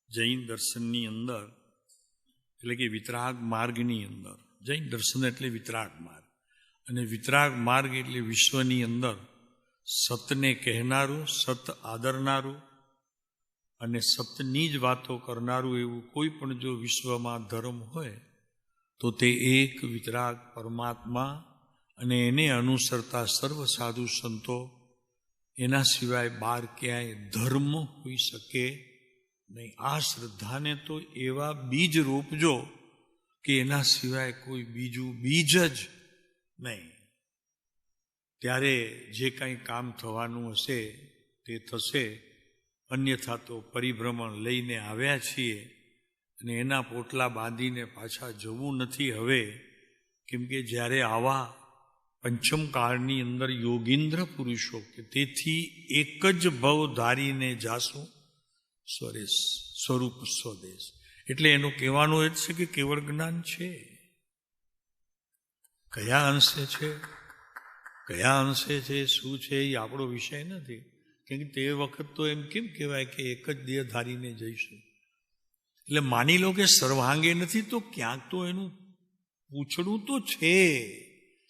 જૈન દર્શનની અંદર, એટલે કે વિતરાગ માર્ગની અંદર, જૈન દર્શન એટલે વિતરાગ માર્ગ, અને વિતરાગ માર્ગ એટલે વિશ્વની અંદર સતને કહેનારું, સત આદરનારું અને સતની જ વાતો કરનારું એવું કોઈ પણ જો વિશ્વમાં ધર્મ હોય તો તે એક વિતરાગ પરમાત્મા અને એને અનુસરતા સર્વ સાધુ સંતો, એના સિવાય બહાર ક્યાંય ધર્મ હોઈ શકે નહીં. આ શ્રદ્ધાને તો એવા બીજ રોપજો કે એના સિવાય કોઈ બીજું બીજ જ નહીં. ત્યારે જે કાંઈ કામ થવાનું હશે તે થશે. અન્યથા તો પરિભ્રમણ લઈને આવ્યા છીએ અને એના પોટલા બાંધીને પાછા જવું નથી હવે. કેમ કે જ્યારે આવા પંચમ કાળની અંદર યોગીન્દ્ર પુરુષો કે તેથી એક જ ભવ ધારીને જાશું સ્વરૂપ સ્વદેશ, એટલે એનું કહેવાનું એ છે કે કેવળ જ્ઞાન છે. કયા અંશે છે, કયા અંશે છે, શું છે એ આપણો વિષય નથી. કેમ કે તે વખત તો એમ કેમ કહેવાય કે એક જ દેહ ધારીને જઈશું. એટલે માની લો કે સર્વાંગે નથી તો ક્યાંક તો એનું પૂછડું તો છે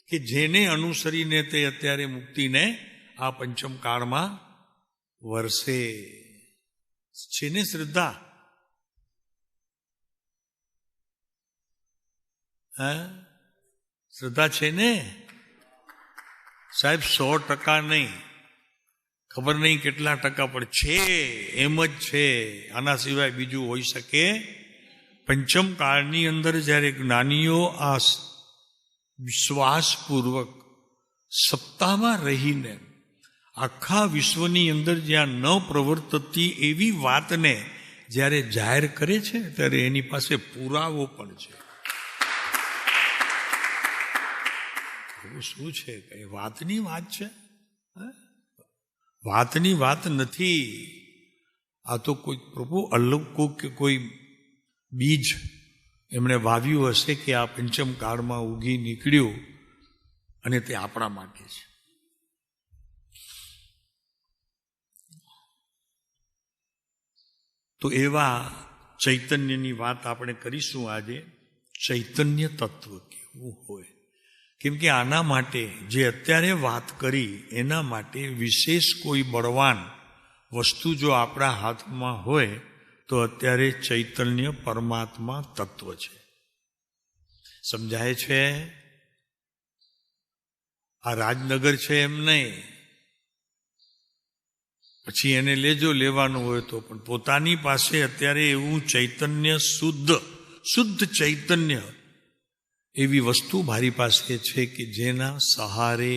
કે જેને અનુસરીને તે અત્યારે મુક્તિને આ પંચમ કાળમાં વરસે છે ને. શ્રદ્ધા શ્રદ્ધા છે ને સાહેબ, 100% નહીં, ખબર નહીં કેટલા ટકા, પણ છે, એમ જ છે. આના સિવાય બીજું હોઈ શકે. પંચમ કાળની અંદર જ્યારે જ્ઞાનીઓ આ વિશ્વાસપૂર્વક સત્તામાં રહીને આખા વિશ્વની અંદર જ્યાં ન પ્રવર્તતી એવી વાતને જ્યારે જાહેર કરે છે ત્યારે એની પાસે પુરાવો પણ છે. શું છે, કઈ વાતની વાત છે? વાતની વાત નથી. આ તો કોઈ પ્રભુ અલગ કે કોઈ બીજ એમણે વાવ્યું હશે કે આ પંચમ કાળમાં ઉગી નીકળ્યું અને તે આપણા માટે છે. તો એવા ચૈતન્યની વાત આપણે કરીશું આજે. ચૈતન્ય તત્વ કેવું હોય, કેમ કે આના માટે જે અત્યારે વાત કરી એના માટે વિશેષ કોઈ બળવાન વસ્તુ જો આપણા હાથમાં હોય તો અત્યારે ચૈતન્ય પરમાત્મા તત્વ છે. સમજાય છે? આ રાજનગર છે એમ નહીં, પછી એને લેજો લેવાનું હોય તો, પણ પોતાની પાસે અત્યારે એવું ચૈતન્ય શુદ્ધ ચૈતન્ય એવી વસ્તુ મારી પાસે છે કે જેના સહારે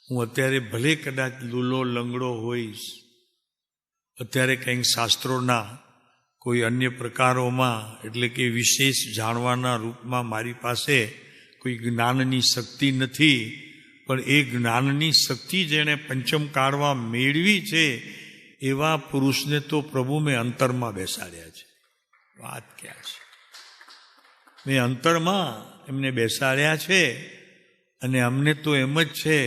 હું અત્યારે ભલે કદાચ લૂલો લંગડો હોઈશ, અત્યારે કંઈક શાસ્ત્રોના કોઈ અન્ય પ્રકારોમાં એટલે કે વિશેષ જાણવાના રૂપમાં મારી પાસે કોઈ જ્ઞાનની શક્તિ નથી, પણ એ જ્ઞાનની શક્તિ જેણે પંચમ કાળમાં મેળવી છે એવા પુરુષને તો પ્રભુ મેં અંતરમાં બેસાડ્યા છે. વાત ક્યાં છે? મેં અંતરમાં એમને બેસાડ્યા છે અને અમને તો એમ જ છે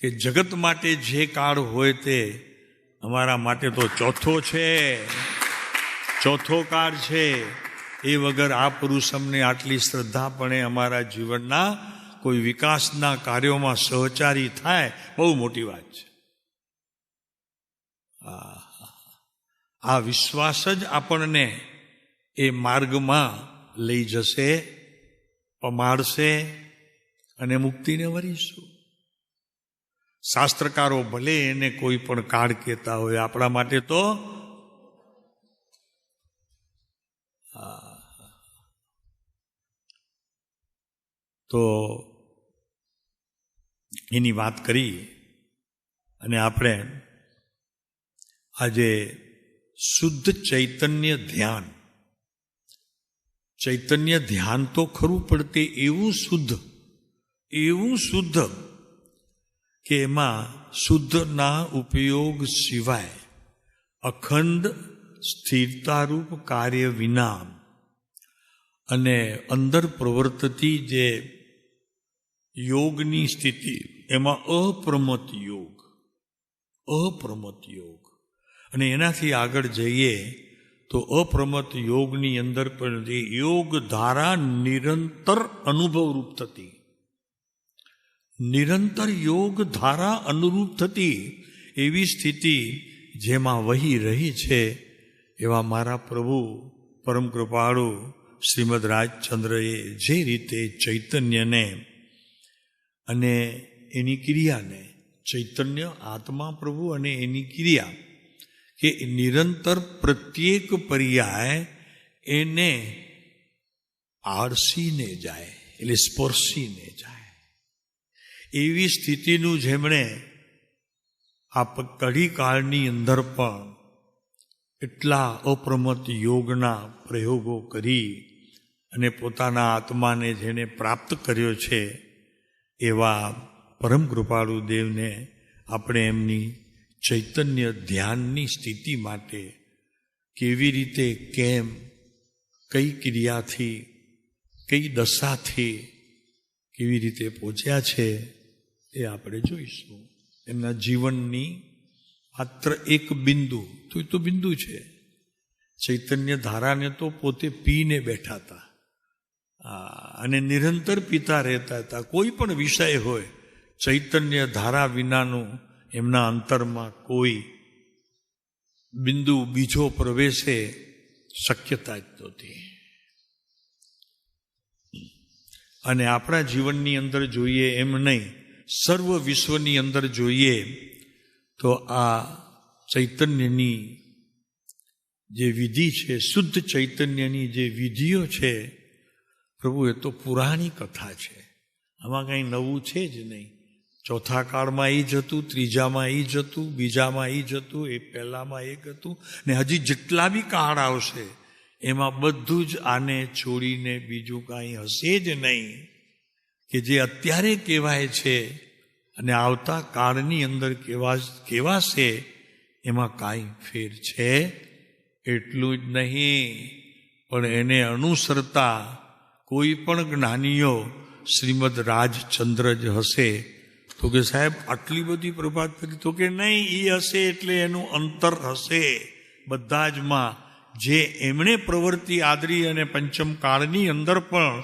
કે જગત માટે જે કાળ હોય તે અમારા માટે તો ચોથો છે, ચોથો કાળ છે. એ વગર આ પુરુષ અમને આટલી શ્રદ્ધાપણે અમારા જીવનના કોઈ વિકાસના કાર્યોમાં સહચારી થાય, બહુ મોટી વાત છે. આ વિશ્વાસ જ આપણને એ માર્ગમાં લઈ જશે, પમાડશે અને મુક્તિને વરીશું. શાસ્ત્રકારો ભલે એને કોઈ પણ કાળ કહેતા હોય, આપણા માટે તો એની વાત કરી. અને આપણે આજે શુદ્ધ ચૈતન્ય ધ્યાન, ચૈતન્ય ધ્યાન તો ખરું, પણ તે એવું શુદ્ધ કે એમાં શુદ્ધના ઉપયોગ સિવાય અખંડ સ્થિરતારૂપ કાર્ય વિના અને અંદર પ્રવર્તતી જે યોગની સ્થિતિ એમાં અપ્રમત યોગ, અને એનાથી આગળ જઈએ તો અપ્રમત યોગની અંદર પણ જે યોગ ધારા નિરંતર અનુભવરૂપ થતી, નિરંતર યોગ ધારા અનુરૂપ થતી એવી સ્થિતિ જેમાં વહી રહી છે, એવા મારા પ્રભુ પરમ કૃપાળુ શ્રીમદ રાજચંદ્રએ જે રીતે ચૈતન્યને અને એની ક્રિયાને, ચૈતન્ય આત્મા પ્રભુ અને એની ક્રિયા કે નિરંતર પ્રત્યેક પર્યાય એને આળસીને જાય, એટલે સ્પર્શીને જાય, એવી સ્થિતિનું જેમણે આ કડી કાળની અંદર પણ એટલા અપ્રમત યોગના પ્રયોગો કરી અને પોતાના આત્માને જેને પ્રાપ્ત કર્યો છે, એવા પરમ કૃપાળુ દેવને આપણે એમની ચૈતન્ય ધ્યાનની સ્થિતિ માટે કેવી રીતે, કેમ, કઈ ક્રિયાથી, કઈ દશાથી કેવી રીતે પહોંચ્યા છે એ આપણે જોઈશું. એમના જીવનની માત્ર એક બિંદુ, તો એ તો બિંદુ છે. ચૈતન્ય ધારાને તો પોતે પીને બેઠા હતા અને નિરંતર પીતા રહેતા હતા. કોઈ પણ વિષય હોય, ચૈતન્ય ધારા વિનાનું એમના અંતરમાં કોઈ બિંદુ બીજો પ્રવેશે શક્યતા જ નહોતી. અને આપણા જીવનની અંદર જોઈએ એમ નહીં, સર્વ વિશ્વની અંદર જોઈએ તો આ ચૈતન્યની જે વિધિ છે, શુદ્ધ ચૈતન્યની જે વિધિઓ છે પ્રભુ, એ તો પુરાણી કથા છે. આમાં કંઈ નવું છે જ નહીં. ચોથા કાળમાં એ જ હતું, ત્રીજામાં એ જ હતું, બીજામાં એ જ હતું, એ પહેલામાં એક હતું, ને હજી જેટલા બી કાળ આવશે એમાં બધું જ આને છોડીને બીજું કાંઈ હશે જ નહીં કે જે અત્યારે કહેવાય છે અને આવતા કાળની અંદર કહેવાશે, એમાં કાંઈ ફેર છે એટલું જ નહીં, પણ એને અનુસરતા કોઈ પણ જ્ઞાનીઓ શ્રીમદ રાજચંદ્ર જ હશે. તો કે સાહેબ આટલી બધી પ્રભાત કરી? તો કે નહીં, એ હશે એટલે એનું અંતર હશે બધા જમાં, જે એમણે પ્રવૃત્તિ આદરી અને પંચમ કાળની અંદર પણ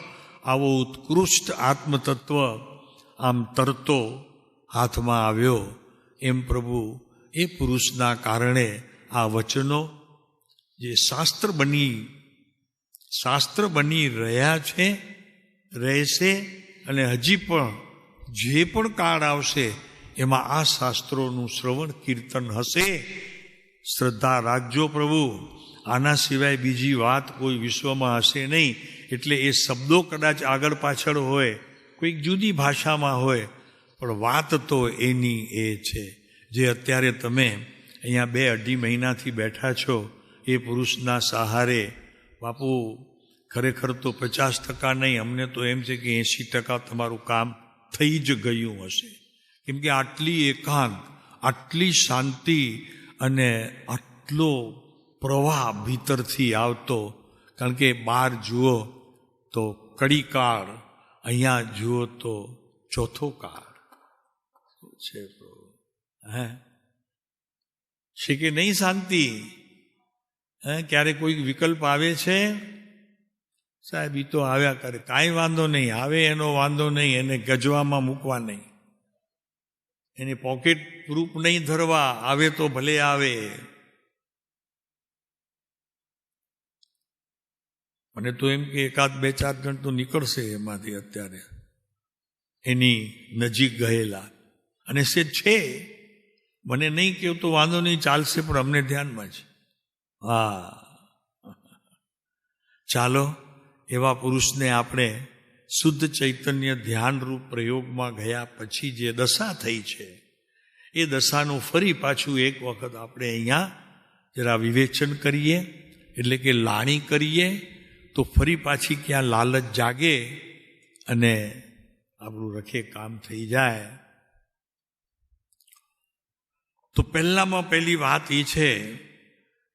આવો ઉત્કૃષ્ટ આત્મતત્વ આમ તરતો હાથમાં આવ્યો. એમ પ્રભુ એ પુરુષના કારણે આ વચનો જે શાસ્ત્ર બની રહ્યા છે, રહેશે, અને હજી પણ જે પણ કાળ આવશે એમાં આ શાસ્ત્રોનું શ્રવણ કીર્તન હશે. શ્રદ્ધા રાખજો પ્રભુ, આના સિવાય બીજી વાત કોઈ વિશ્વમાં હશે નહીં. એટલે એ શબ્દો કદાચ આગળ પાછળ હોય, કોઈક જુદી ભાષામાં હોય, પણ વાત તો એની એ છે. જે અત્યારે તમે અહીંયા 2-2.5 મહિનાથી બેઠા છો એ પુરુષના સહારે, બાપુ ખરેખર તો 50% નહીં, અમને તો એમ છે કે 80% તમારું કામ થઈ જ ગયું હશે. કેમ કે આટલી એકાંત, આટલી શાંતિ અને આટલો પ્રવાહ ભીતરથી આવતો. કારણ કે બહાર જુઓ તો કડી કાળ, અહીંયા જુઓ તો ચોથો કાળ છે. છે કે નહીં શાંતિ? ક્યારે કોઈ વિકલ્પ આવે છે? સાહેબ એ તો આવ્યા કરે, કાંઈ વાંધો નહીં, આવે એનો વાંધો નહીં, એને ગજવામાં મૂકવા નહીં, એને પોકેટ પ્રૂફ નહીં ધરવા, આવે તો ભલે આવે. મને તો એમ કે 1-2-4 જણ તો નીકળશે એમાંથી અત્યારે એની નજીક ગયેલા. અને છે મને નહીં કહ્યું તો વાંધો નહીં, ચાલશે, પણ અમને ધ્યાનમાં છે. ચાલો એવા પુરુષને આપણે શુદ્ધ ચૈતન્ય ધ્યાનરૂપ પ્રયોગમાં ગયા પછી જે દશા થઈ છે, એ દશાનું ફરી પાછું એક વખત આપણે અહીંયા જરા વિવેચન કરીએ, એટલે કે લાણી કરીએ, તો ફરી પાછી ક્યાં લાલચ જાગે અને આપણું રખે કામ થઈ જાય. તો પહેલી વાત એ છે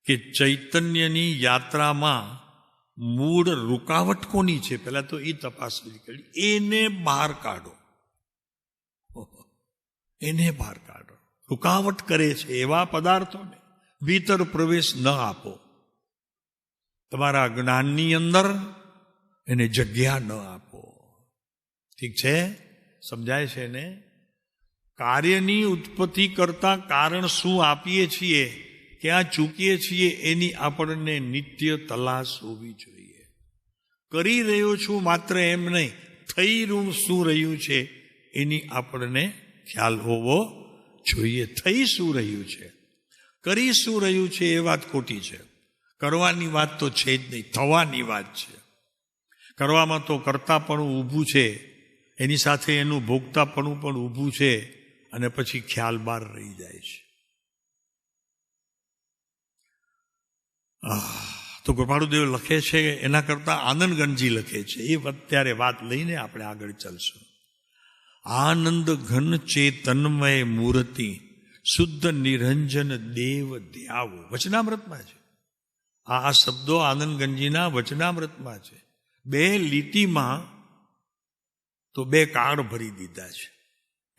કે ચૈતન્યની યાત્રામાં મૂળ રૂકાવટ કોની છે, પહેલા તો એ તપાસવી કરી. એને બહાર કાઢો, એને બહાર કાઢો. રૂકાવટ કરે છે એવા પદાર્થોને ભીતર પ્રવેશ ન આપો. તમારા જ્ઞાનની અંદર એને જગ્યા ન આપો. ઠીક છે? સમજાય છે ને? કાર્યની ઉત્પત્તિ કરતા કારણ શું આપીએ છીએ, ક્યાં ચૂકીએ છીએ, એની આપણને નિત્ય તલાશ હોવી જોઈએ. કરી રહ્યો છું માત્ર એમ નહીં, થઈ શું રહ્યું છે એની આપણને ખ્યાલ હોવો જોઈએ. થઈ શું રહ્યું છે, કરી શું રહ્યું છે એ વાત ખોટી છે. કરવાની વાત તો છે જ નહીં, થવાની વાત છે. કરવામાં તો કરતાપણું ઊભું છે, એની સાથે એનું ભોગતાપણું પણ ઊભું છે, અને પછી ખ્યાલ બહાર રહી જાય છે. તો કૃપાળુદેવ લખે છે, એના કરતા આનંદગણજી લખે છે. એ અત્યારે વાત લઈને આપણે આગળ ચાલશું. આનંદ ઘન ચેતન્મય મૂર્તિ શુદ્ધ નિરંજન દેવ ધ્યાવો. વચનામૃતમાં છે આ શબ્દો, આનંદગણજીના વચનામૃતમાં છે. 2 લીટીમાં તો 2 કાળ ભરી દીધા છે.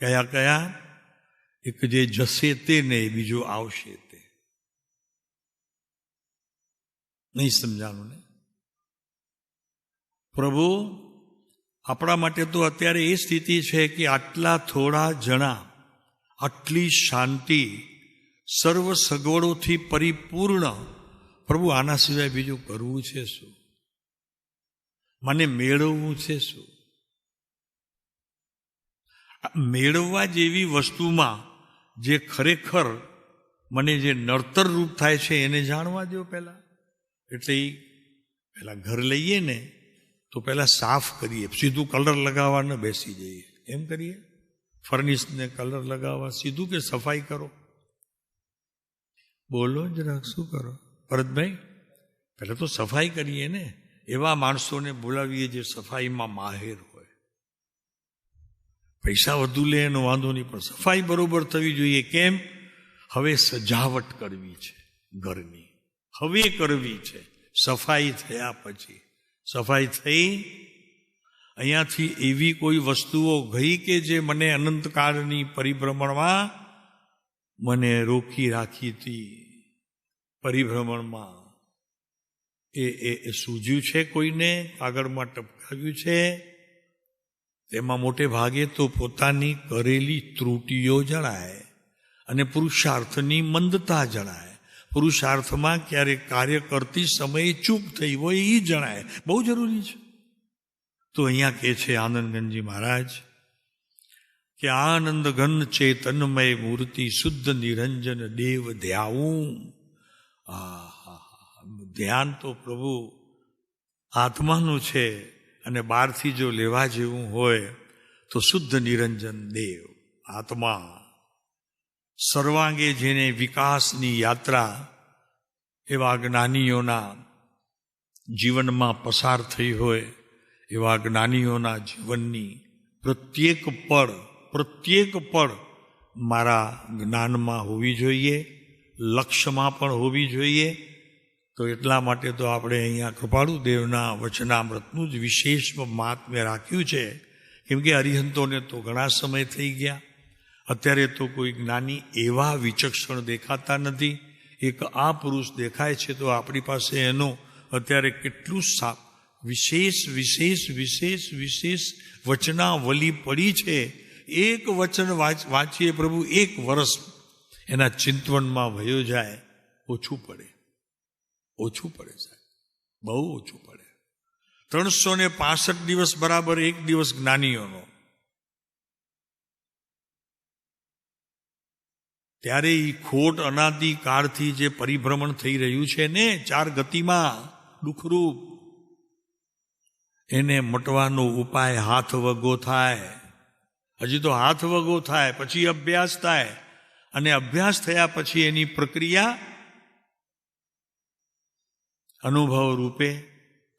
કયા કયા? એક જે જશે તે ને બીજું આવશે તે. નહીં સમજાણું ને? પ્રભુ આપણા માટે તો અત્યારે એ સ્થિતિ છે કે આટલા થોડા જણા, આટલી શાંતિ, સર્વ સગવડોથી પરિપૂર્ણ. પ્રભુ આના સિવાય બીજું કરવું છે શું? મને મેળવવું છે શું? મેળવવા જેવી વસ્તુમાં જે ખરેખર મને જે નડતર રૂપ થાય છે એને જાણવા દો પહેલા. એટલે પહેલા ઘર લઈએ ને તો પહેલા સાફ કરીએ, સીધું કલર લગાવવા ન બેસી જઈએ. એમ કરીએ? ફર્નિશને કલર લગાવવા સીધું કે સફાઈ કરો? બોલો જરા, શું કરો ભરતભાઈ? પહેલા તો સફાઈ કરીએ ને. એવા માણસોને બોલાવીએ જે સફાઈમાં માહેર હોય. પૈસા વધુ લે એનો વાંધો નહીં, પણ સફાઈ બરોબર થવી જોઈએ. કેમ? હવે સજાવટ કરવી છે ઘરની, હવે કરવી છે. સફાઈ થયા પછી, સફાઈ થઈ, અહીંયાથી એવી કોઈ વસ્તુઓ ગઈ કે જે મને અનંતકાળની પરિભ્રમણમાં મને રોકી રાખી હતી, પરિભ્રમણમાં એ સૂઝ્યું છે, કોઈને કાગળમાં ટપકાવ્યું છે. તેમાં મોટે ભાગે તો પોતાની કરેલી ત્રુટિઓ જણાય અને પુરુષાર્થની મંદતા જણાય. પુરુષાર્થમાં ક્યારેક કાર્ય કરતી સમયે ચૂક થઈ હોય એ જણાય. બહુ જરૂરી છે. તો અહીંયા કહે છે આનંદગણજી મહારાજ કે આનંદ ઘન ચેતનમય મૂર્તિ શુદ્ધ નિરંજન દેવ ધ્યાવું. ધ્યાન તો પ્રભુ આત્માનું છે, અને બહારથી જો લેવા જેવું હોય તો શુદ્ધ નિરંજન દેવ આત્મા. સર્વાંગે જેને વિકાસની યાત્રા એવા જ્ઞાનીઓના જીવનમાં પસાર થઈ હોય, એવા જ્ઞાનીઓના જીવનની પ્રત્યેક પળ મારા જ્ઞાનમાં હોવી જોઈએ, લક્ષ્યમાં પણ હોવી જોઈએ. તો એટલા માટે તો આપણે અહીંયા કૃપાળુદેવના વચનામૃતનું જ વિશેષ મહાત્મ્ય રાખ્યું છે. કેમ કે અરિહંતોને તો ઘણા સમય થઈ ગયા. અત્યારે તો કોઈ જ્ઞાની એવા વિચક્ષણ દેખાતા નથી. એક આ પુરુષ દેખાય છે, તો આપણી પાસે એનું અત્યારે કેટલું વિશેષ વચનાવલી પડી છે. એક વચન વાંચીએ પ્રભુ, 1 વર્ષ એના ચિંતવનમાં વયો જાય. ઓછું પડે સાહેબ, બહુ ઓછું પડે. 365 દિવસ બરાબર 1 દિવસ જ્ઞાનીઓનો. ત્યારે એ ખોટ અનાદિ કાળથી જે પરિભ્રમણ થઈ રહ્યું છે ને 4 ગતિમાં દુઃખરૂપ, એને મટવાનો ઉપાય હાથ વગો થાય. હજી તો હાથ વગો થાય, પછી અભ્યાસ થાય, અને અભ્યાસ થયા પછી એની પ્રક્રિયા અનુભવ રૂપે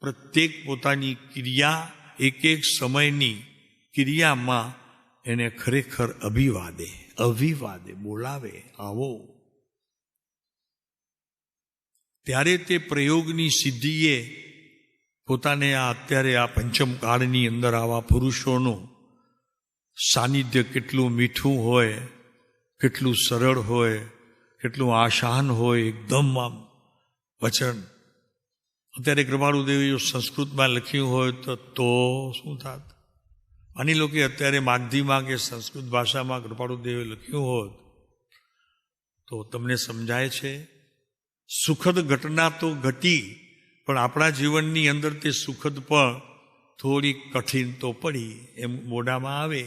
પ્રત્યેક પોતાની ક્રિયા, એક સમયની ક્રિયામાં એને ખરેખર અભિવાદે બોલાવે, આવો. ત્યારે તે પ્રયોગની સિદ્ધિએ પોતાને અત્યારે આ પંચમ કાળની અંદર આવા પુરુષોનું સાનિધ્ય કેટલું મીઠું હોય, કેટલું સરળ હોય, કેટલું આસાન હોય, એકદમ આમ વચન અત્યારે કૃપાળુદેવે જો સંસ્કૃતમાં લખ્યું હોય તો શું થાત? માની લો કે અત્યારે માગધીમાં કે સંસ્કૃત ભાષામાં કૃપાળુદેવે લખ્યું હોત તો તમને સમજાય છે. સુખદ ઘટના તો ઘટી, પણ આપણા જીવનની અંદર તે સુખદ પણ થોડી કઠિન તો પડી એમ મોઢામાં આવે.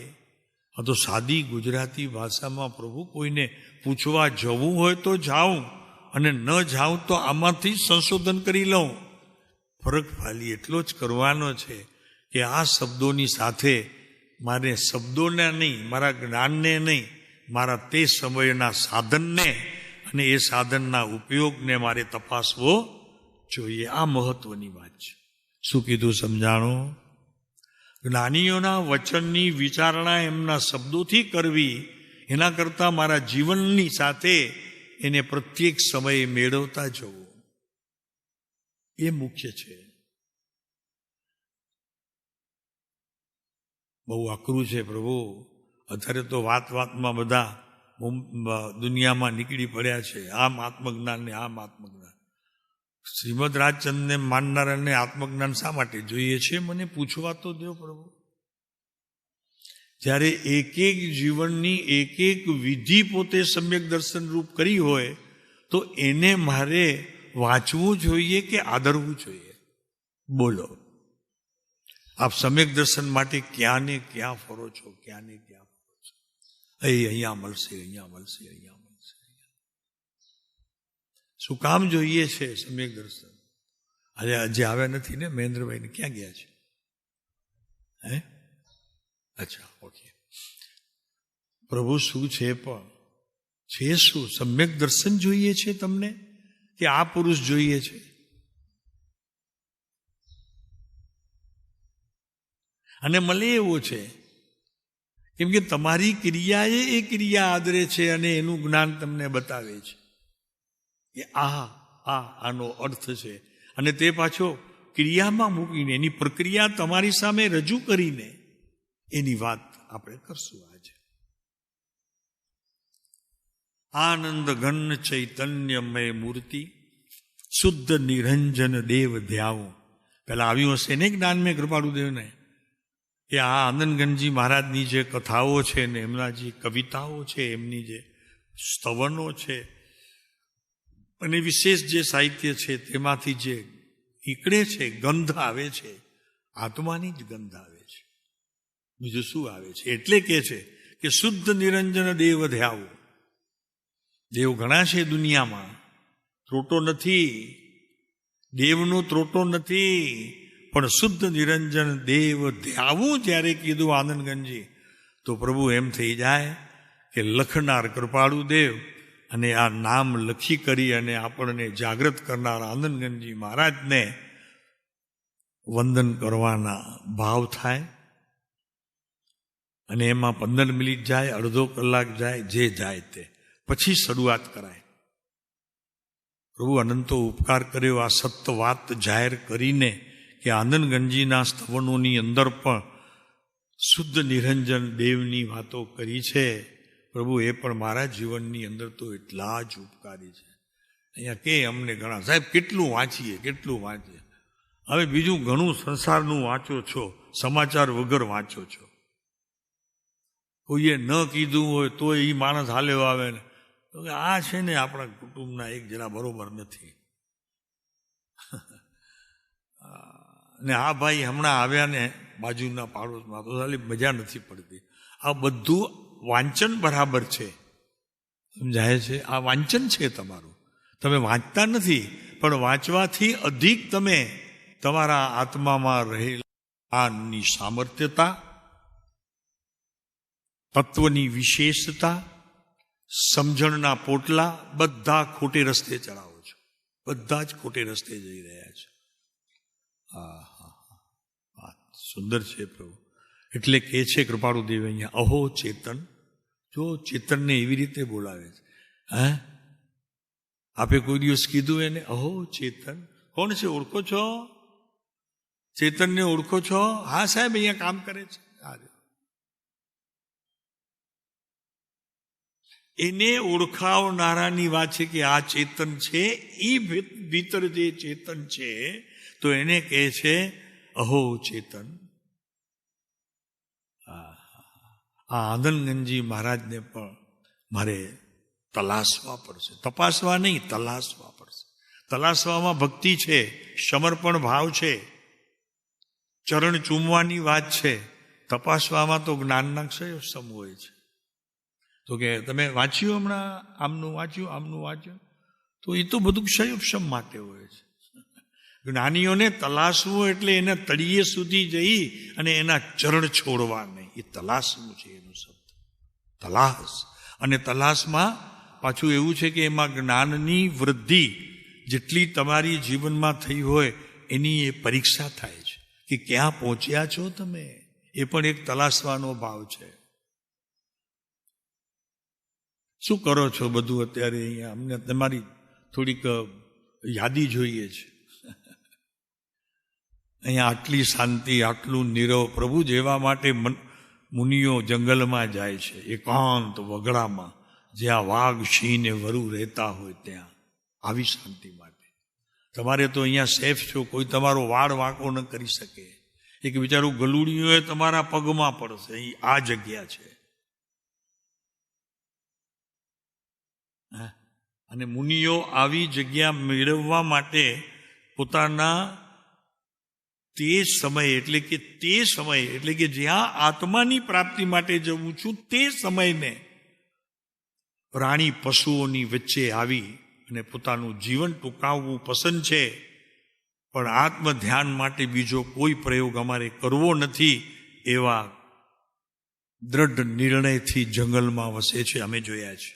આ તો સાદી ગુજરાતી ભાષામાં પ્રભુ કોઈને પૂછવા જવું હોય તો જાઉં, અને ન જાઉં તો આમાંથી સંશોધન કરી લઉં. ફરક ખાલી એટલો જ કરવાનો છે કે આ શબ્દોની સાથે મારે શબ્દોને નહીં, મારા જ્ઞાનને નહીં, મારા તે સમયના સાધનને અને એ સાધનના ઉપયોગને મારે તપાસવો જોઈએ. આ મહત્વની વાત છે. શું કીધું સમજાણો? જ્ઞાનીઓના વચનની વિચારણા એમના શબ્દોથી કરવી એના કરતાં મારા જીવનની સાથે એને પ્રત્યેક સમયે મેળવતા જવું એ મુખ્ય છે. બહુ અઘરું છે પ્રભુ. અત્યારે તો વાતમાં બધા દુનિયામાં નીકળી પડ્યા છે. આમ આત્મજ્ઞાન ને આમ આત્મજ્ઞાન. શ્રીમદ રાજચંદ્રને માનનારાને આત્મજ્ઞાન શા માટે જોઈએ છે? મને પૂછવા તો દો પ્રભુ. જ્યારે એક એક જીવનની એક એક વિધિ પોતે સમ્યક દર્શન રૂપ કરી હોય તો એને મારે વાંચવું જોઈએ કે આદરવું જોઈએ? બોલો. આપ સમ્યક દર્શન માટે ક્યાં ને ક્યાં ફરો છો, ક્યાં ને ક્યાં ફરો છો. અહીંયા મળશે, અહીંયા મળશે, અહીંયા મળશે. શું કામ જોઈએ છે સમ્યક દર્શન? આજે હજી આવ્યા નથી ને મહેન્દ્રભાઈને? ક્યાં ગયા છે? હે? અચ્છા, ઓકે. પ્રભુ શું છે પણ છે શું? સમ્યક દર્શન જોઈએ છે તમને કે આ પુરુષ જોઈએ છે? અને મળે એવો છે કેમ કે તમારી ક્રિયાએ એ ક્રિયા આદરે છે અને એનું જ્ઞાન તમને બતાવે છે કે આનો અર્થ છે. અને તે પાછો ક્રિયામાં મૂકીને એની પ્રક્રિયા તમારી સામે રજૂ કરીને એની વાત આપણે કરશું આજે. આનંદ ઘન ચૈતન્યમય મૂર્તિ શુદ્ધ નિરંજન દેવ ધ્યાવું. પેલા આવ્યું હશે ને જ્ઞાન મેં કૃપાળુદેવને કે આ આનંદગંજી મહારાજની જે કથાઓ છે ને એમના જે કવિતાઓ છે, એમની જે સ્તવનો છે અને વિશેષ જે સાહિત્ય છે તેમાંથી જે નીકળે છે, ગંધ આવે છે, આત્માની જ ગંધ આવે છે. બીજું શું આવે છે? એટલે કે છે કે શુદ્ધ નિરંજન દેવ ધ્યાવું. દેવ ઘણા છે દુનિયામાં, ત્રોટો નથી, દેવનો ત્રોટો નથી, પણ શુદ્ધ નિરંજન દેવ ધ્યાવું જ્યારે કીધું આનંદગંજી તો પ્રભુ એમ થઈ જાય કે લખનાર કૃપાળુ દેવ અને આ નામ લખી કરી અને આપણને જાગૃત કરનાર આનંદગંજી મહારાજને વંદન કરવાના ભાવ થાય. અને એમાં 15 મિનિટ જાય, અડધો કલાક જાય, જે જાય તે પછી શરૂઆત કરાય. પ્રભુ અનંતો ઉપકાર કર્યો આ સત્ય વાત જાહેર કરીને કે આનંદગંજીના સ્તવનોની અંદર પણ શુદ્ધ નિરંજન દેવની વાતો કરી છે. પ્રભુ એ પણ મારા જીવનની અંદર તો એટલા જ ઉપકારી છે. અહીંયા કે અમને ઘણા સાહેબ કેટલું વાંચીએ. હવે બીજું ઘણું સંસારનું વાંચો છો, સમાચાર વગર વાંચો છો. કોઈએ ન કીધું હોય તો એ માણસ હાલ્યો આવે ને તો કે આ છે ને આપણા કુટુંબના એક જરા બરોબર નથી. ને આ ભાઈ હમણાં આવ્યા ને બાજુના પાડોશમાં તો સાલી મજા નથી પડતી. આ બધું વાંચન બરાબર છે, સમજાય છે? આ વાંચન છે તમારું. તમે વાંચતા નથી, પણ વાંચવાથી અધિક તમે તમારા આત્મામાં રહેલાની સામર્થ્યતા, તત્વની વિશેષતા, સમજણના પોટલા બધા ખોટે રસ્તે ચડાવો છો. બધા જ ખોટે રસ્તે જઈ રહ્યા છે. સુંદર છે પ્રભુ. એટલે કે છે કૃપાળુદેવ અહીંયા અહો ચેતન. જો ચેતનને એવી રીતે બોલાવે છે. આપે કોઈ દિવસ કીધું એને અહો ચેતન? કોણ છે? ઓળખો છો? ચેતનને ઓળખો છો? હા સાહેબ અહીંયા કામ કરે છે. એને ઓળખાવનારાની વાત છે કે આ ચેતન છે. એ ભીતર જે ચેતન છે તો એને કહે છે અહો ચેતન. આ આનંદગંજી મહારાજને પણ મારે તલાશવા પડશે, તપાસવા નહીં, તલાશવા પડશે. તલાશવામાં ભક્તિ છે, સમર્પણ ભાવ છે, ચરણ ચૂમવાની વાત છે. તપાસવામાં તો જ્ઞાનના ક્ષયોક્ષમ હોય છે. તો કે તમે વાંચ્યું હમણાં, આમનું વાંચ્યું, આમનું વાંચ્યું, તો એ તો બધું ક્ષયોક્ષમ માટે હોય છે. જ્ઞાનીઓને તલાશવું એટલે એના તળિયે સુધી જઈ અને એના ચરણ છોડવા નહીં. એ તલાશવું છે એનો શબ્દ, તલાશ. અને તલાશમાં પાછું એવું છે કે એમાં જ્ઞાનની વૃદ્ધિ જેટલી તમારી જીવનમાં થઈ હોય એની એ પરીક્ષા થાય છે કે ક્યાં પહોંચ્યા છો તમે. એ પણ એક તલાશવાનો ભાવ છે. શું કરો છો બધું અત્યારે અહીંયા? અમને તમારી થોડીક યાદી જોઈએ છે. અહીંયા આટલી શાંતિ, આટલું નીરવ, પ્રભુ જેવા માટે મુનિઓ જંગલમાં જાય છે, એકાંત વગડામાં, જ્યાં વાઘ, સિંહ ને વરુ રહેતા હોય ત્યાં. આવી શાંતિ માટે તમારે તો અહીંયા સેફ છો. કોઈ તમારો વાળ વાંકો ન કરી શકે. એક બિચારું ગલુડિયું એ તમારા પગમાં પડશે. આ જગ્યા છે. અને મુનિઓ આવી જગ્યા મેળવવા માટે પોતાના તે સમય એટલે કે જ્યાં આત્માની પ્રાપ્તિ માટે જવું છું તે સમયને પ્રાણી પશુઓની વચ્ચે આવી અને પોતાનું જીવન ટૂંકાવવું પસંદ છે, પણ આત્મ ધ્યાન માટે બીજો કોઈ પ્રયોગ અમારે કરવો નથી, એવા દ્રઢ નિર્ણયથી જંગલમાં વસે છે. અમે જોયા છે.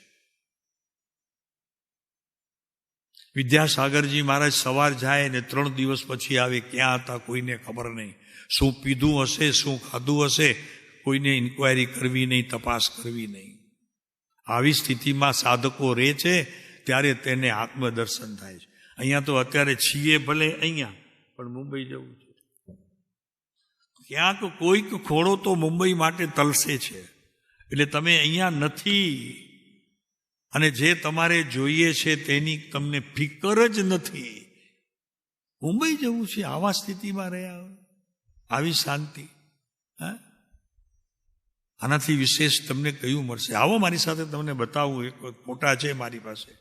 વિદ્યાસાગરજી મહારાજ સવાર જાય ને 3 દિવસ પછી આવે. ક્યાં હતા કોઈને ખબર નહીં. શું પીધું હશે, શું ખાધું હશે, કોઈને ઇન્ક્વાયરી કરવી નહીં, તપાસ કરવી નહીં. આવી સ્થિતિમાં સાધકો રહે છે ત્યારે તેને આત્મદર્શન થાય છે. અહીંયા તો અત્યારે છીએ ભલે અહીંયા, પણ મુંબઈ જવું છે. ક્યાંક કોઈક ખોડો તો મુંબઈ માટે તલસે છે. એટલે તમે અહીંયા નથી અને જે તમારે જોઈએ છે તેની તમને ફિકર જ નથી. મુંબઈ જવું છે. આવા સ્થિતિમાં રહ્યા, આવી શાંતિ, આનાથી વિશેષ તમને કયું મળશે? આવો મારી સાથે તમને બતાવું. એક ફોટા છે મારી પાસે,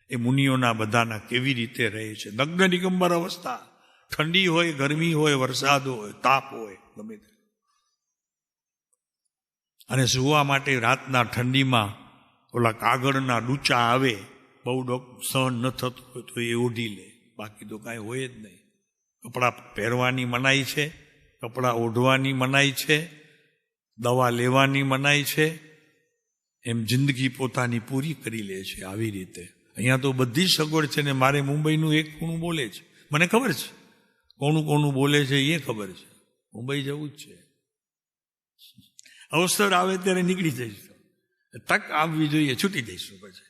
એ મુનિઓના બધાના કેવી રીતે રહે છે. નગ્ન નિગંબર અવસ્થા, ઠંડી હોય, ગરમી હોય, વરસાદ હોય, તાપ હોય, ગમે તે. અને સુવા માટે રાતના ઠંડીમાં ઓલા કાગળના ડૂચા આવે, બહુ સહન ન થતું હોય તો એ ઓઢી લે, બાકી તો કાંઈ હોય જ નહીં. કપડાં પહેરવાની મનાઈ છે, કપડાં ઓઢવાની મનાઈ છે, દવા લેવાની મનાઈ છે. એમ જિંદગી પોતાની પૂરી કરી લે છે આવી રીતે. અહીંયા તો બધી સગવડ છે ને મારે મુંબઈનું એક ખૂણું બોલે છે. મને ખબર છે કોનું કોનું બોલે છે, એ ખબર છે. મુંબઈ જવું જ છે. અવસર આવે ત્યારે નીકળી જઈશું. તક આવવી જોઈએ, છૂટી જઈશું પછી.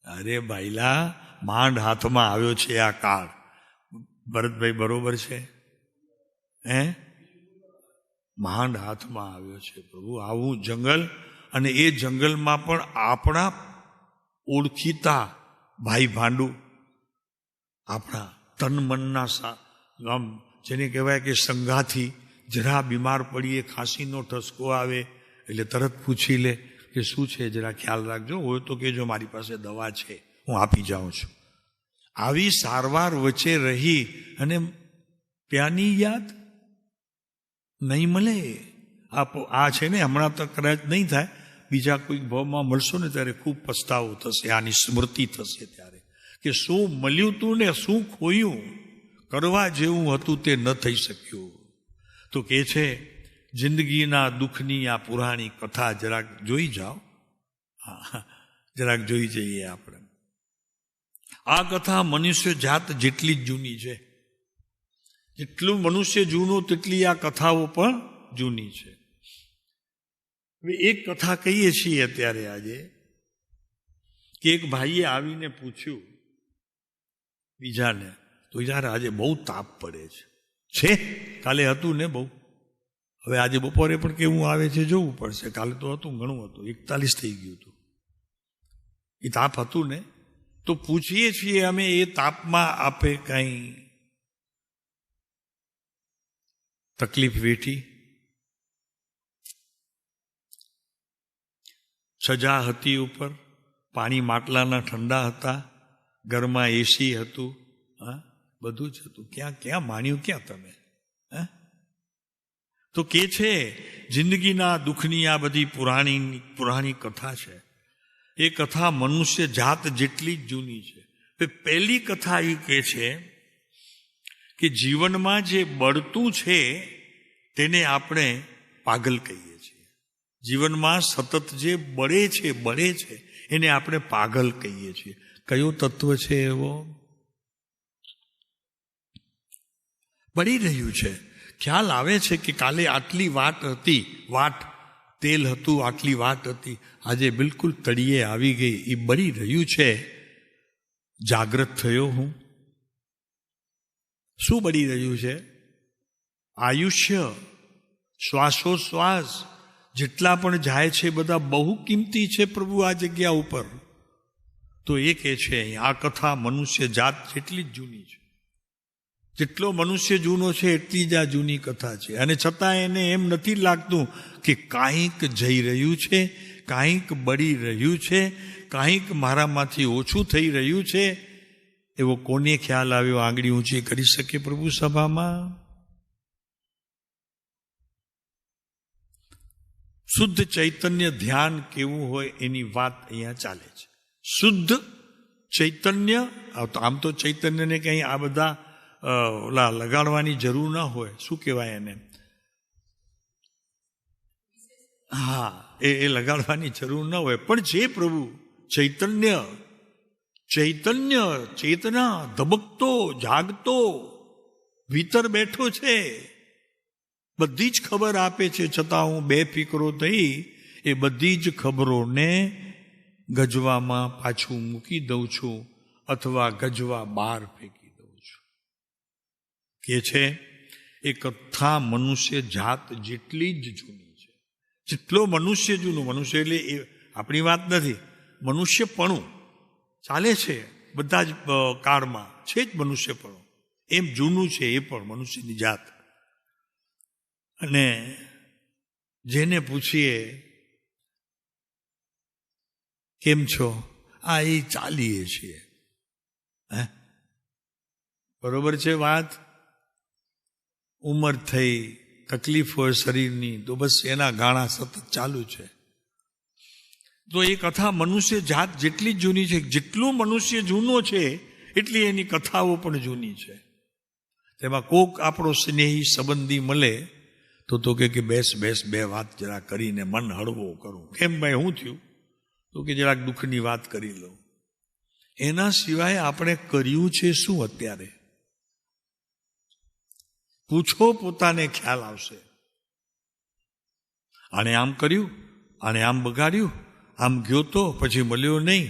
અરે ભાઈલા, માંડ હાથમાં આવ્યો છે આ કાળ. ભરતભાઈ બરોબર છે? માંડ હાથમાં આવ્યો છે પ્રભુ. આવું જંગલ, અને એ જંગલમાં પણ આપણા ઓળખીતા ભાઈ ભાંડુ, આપણા તન મનના આમ જેને કહેવાય કે સંગાથી, જરા બીમાર પડીએ, ખાંસીનો ઠસકો આવે એટલે તરત પૂછી લે કે શું છે, જરા ખ્યાલ રાખજો, હોય તો કહેજો, મારી પાસે દવા છે, હું આપી જાઉં છું. આવી સારવાર વચ્ચે રહી અને ત્યાંની યાદ નહીં મળે. આ છે ને, હમણાં તો કદાચ નહીં થાય, બીજા કોઈક ભાવમાં મળશો ને ત્યારે ખૂબ પસ્તાવો થશે, આની સ્મૃતિ થશે ત્યારે, કે શું મળ્યું તું ને શું ખોયું, કરવા જેવું હતું તે ન થઈ શક્યું. તો કે છે જિંદગીના દુઃખની આ પુરાણી કથા જરાક જોઈ જાઓ. જરાક જોઈ જઈએ આપણે. આ કથા મનુષ્ય જાત જેટલી જ જૂની છે. જેટલું મનુષ્ય જૂનું તેટલી આ કથાઓ પણ જૂની છે. હવે એક કથા કહીએ છીએ અત્યારે આજે, કે એક ભાઈએ આવીને પૂછ્યું બીજાને, તો યાર આજે બહુ તાપ પડે છે. કાલે હતું ને બહુ, હવે આજે બપોરે પણ કેવું આવે છે જોવું પડશે. કાલે તો હતું, ઘણું હતું, 41 થઈ ગયું હતું. એ તાપ હતું ને, તો પૂછીએ છીએ અમે, એ તાપમાં આપે કંઈ તકલીફ વેઠી, સજા હતી ઉપર, પાણી માટલાના ઠંડા હતા, ઘરમાં એસી હતું, હા બધું જ હતું. ક્યાં માન્યું ક્યાં તમે? હા તો કે છે જિંદગીના દુઃખની આ બધી પુરાણી કથા છે. એ કથા મનુષ્ય જાત જેટલી જ જૂની છે. પહેલી કથા એ કહે છે કે જીવનમાં જે બળતું છે તેને આપણે પાગલ કહીએ છીએ. જીવનમાં સતત જે બળે છે એને આપણે પાગલ કહીએ છીએ. કયો તત્વ છે એવો? બળી રહ્યું છે. ખ્યાલ આવે છે કે કાલે આટલી વાટ તેલ હતું, આટલી વાટ હતી, આજે બિલકુલ તળિયે આવી ગઈ. એ બળી રહ્યું છે. જાગ્રત થયો હું. શું બળી રહ્યું છે? આયુષ્ય, શ્વાસોશ્વાસ જેટલા પણ જાય છે બધા બહુ કિંમતી છે પ્રભુ આ જગ્યા ઉપર. તો એ કહે છે આ કથા મનુષ્ય જાત જેટલી જ જૂની છે. જેટલો મનુષ્ય જૂનો છે એટલી જ આ જૂની કથા છે. અને છતાં એને એમ નથી લાગતું કે કાંઈક જઈ રહ્યું છે, કાંઈક બળી રહ્યું છે, કાંઈક મારામાંથી ઓછું થઈ રહ્યું છે. એવો કોને ખ્યાલ આવ્યો? આંગળી ઊંચી કરી શકે પ્રભુ સભામાં? શુદ્ધ ચૈતન્ય ધ્યાન કેવું હોય એની વાત અહીંયા ચાલે છે. શુદ્ધ ચૈતન્ય, આમ તો ચૈતન્યને કંઈ આ બધા ઓલા લગાડવાની જરૂર ના હોય. શું કહેવાય એને? હા, એ લગાડવાની જરૂર ના હોય. પણ જે પ્રભુ ચૈતન્ય, ચેતના ધબકતો જાગતો ભીતર બેઠો છે, બધી જ ખબર આપે છે, છતાં હું બેફિકરો થઈ એ બધી જ ખબરોને ગજવામાં પાછું મૂકી દઉં છું અથવા ગજવા બહાર ફેંકી દઉં છું. કે છે એ કથા મનુષ્ય જાત જેટલી જ જૂની છે. જેટલો મનુષ્ય જૂનું, મનુષ્ય એટલે એ આપણી વાત નથી, મનુષ્યપણું ચાલે છે બધા જ કાળમાં છે જ મનુષ્યપણું. એમ જૂનું છે એ પણ મનુષ્યની જાત. અને જેને પૂછીએ કેમ છો, આ એ ચાલીએ છીએ. હે, બરોબર છે વાત? ઉંમર થઈ, તકલીફ હોય શરીરની, તો બસ એના ગાણા સતત ચાલુ છે. તો એ કથા મનુષ્ય જાત જેટલી જ જૂની છે. જેટલું મનુષ્ય જૂનો છે એટલી એની કથાઓ પણ જૂની છે. તેમાં કોક આપણો સ્નેહી સંબંધી મળે તો કે બેસ બે વાત જરા કરીને મન હળવો કરું. કેમ ભાઈ, શું થયું? તો કે જરાક દુઃખની વાત કરી લઉં. એના સિવાય આપણે કર્યું છે શું અત્યારે? પૂછો, પોતાને ખ્યાલ આવશે. આણે આમ કર્યું, આણે આમ બગાડ્યું, આમ ગયો તો પછી મળ્યો નહીં.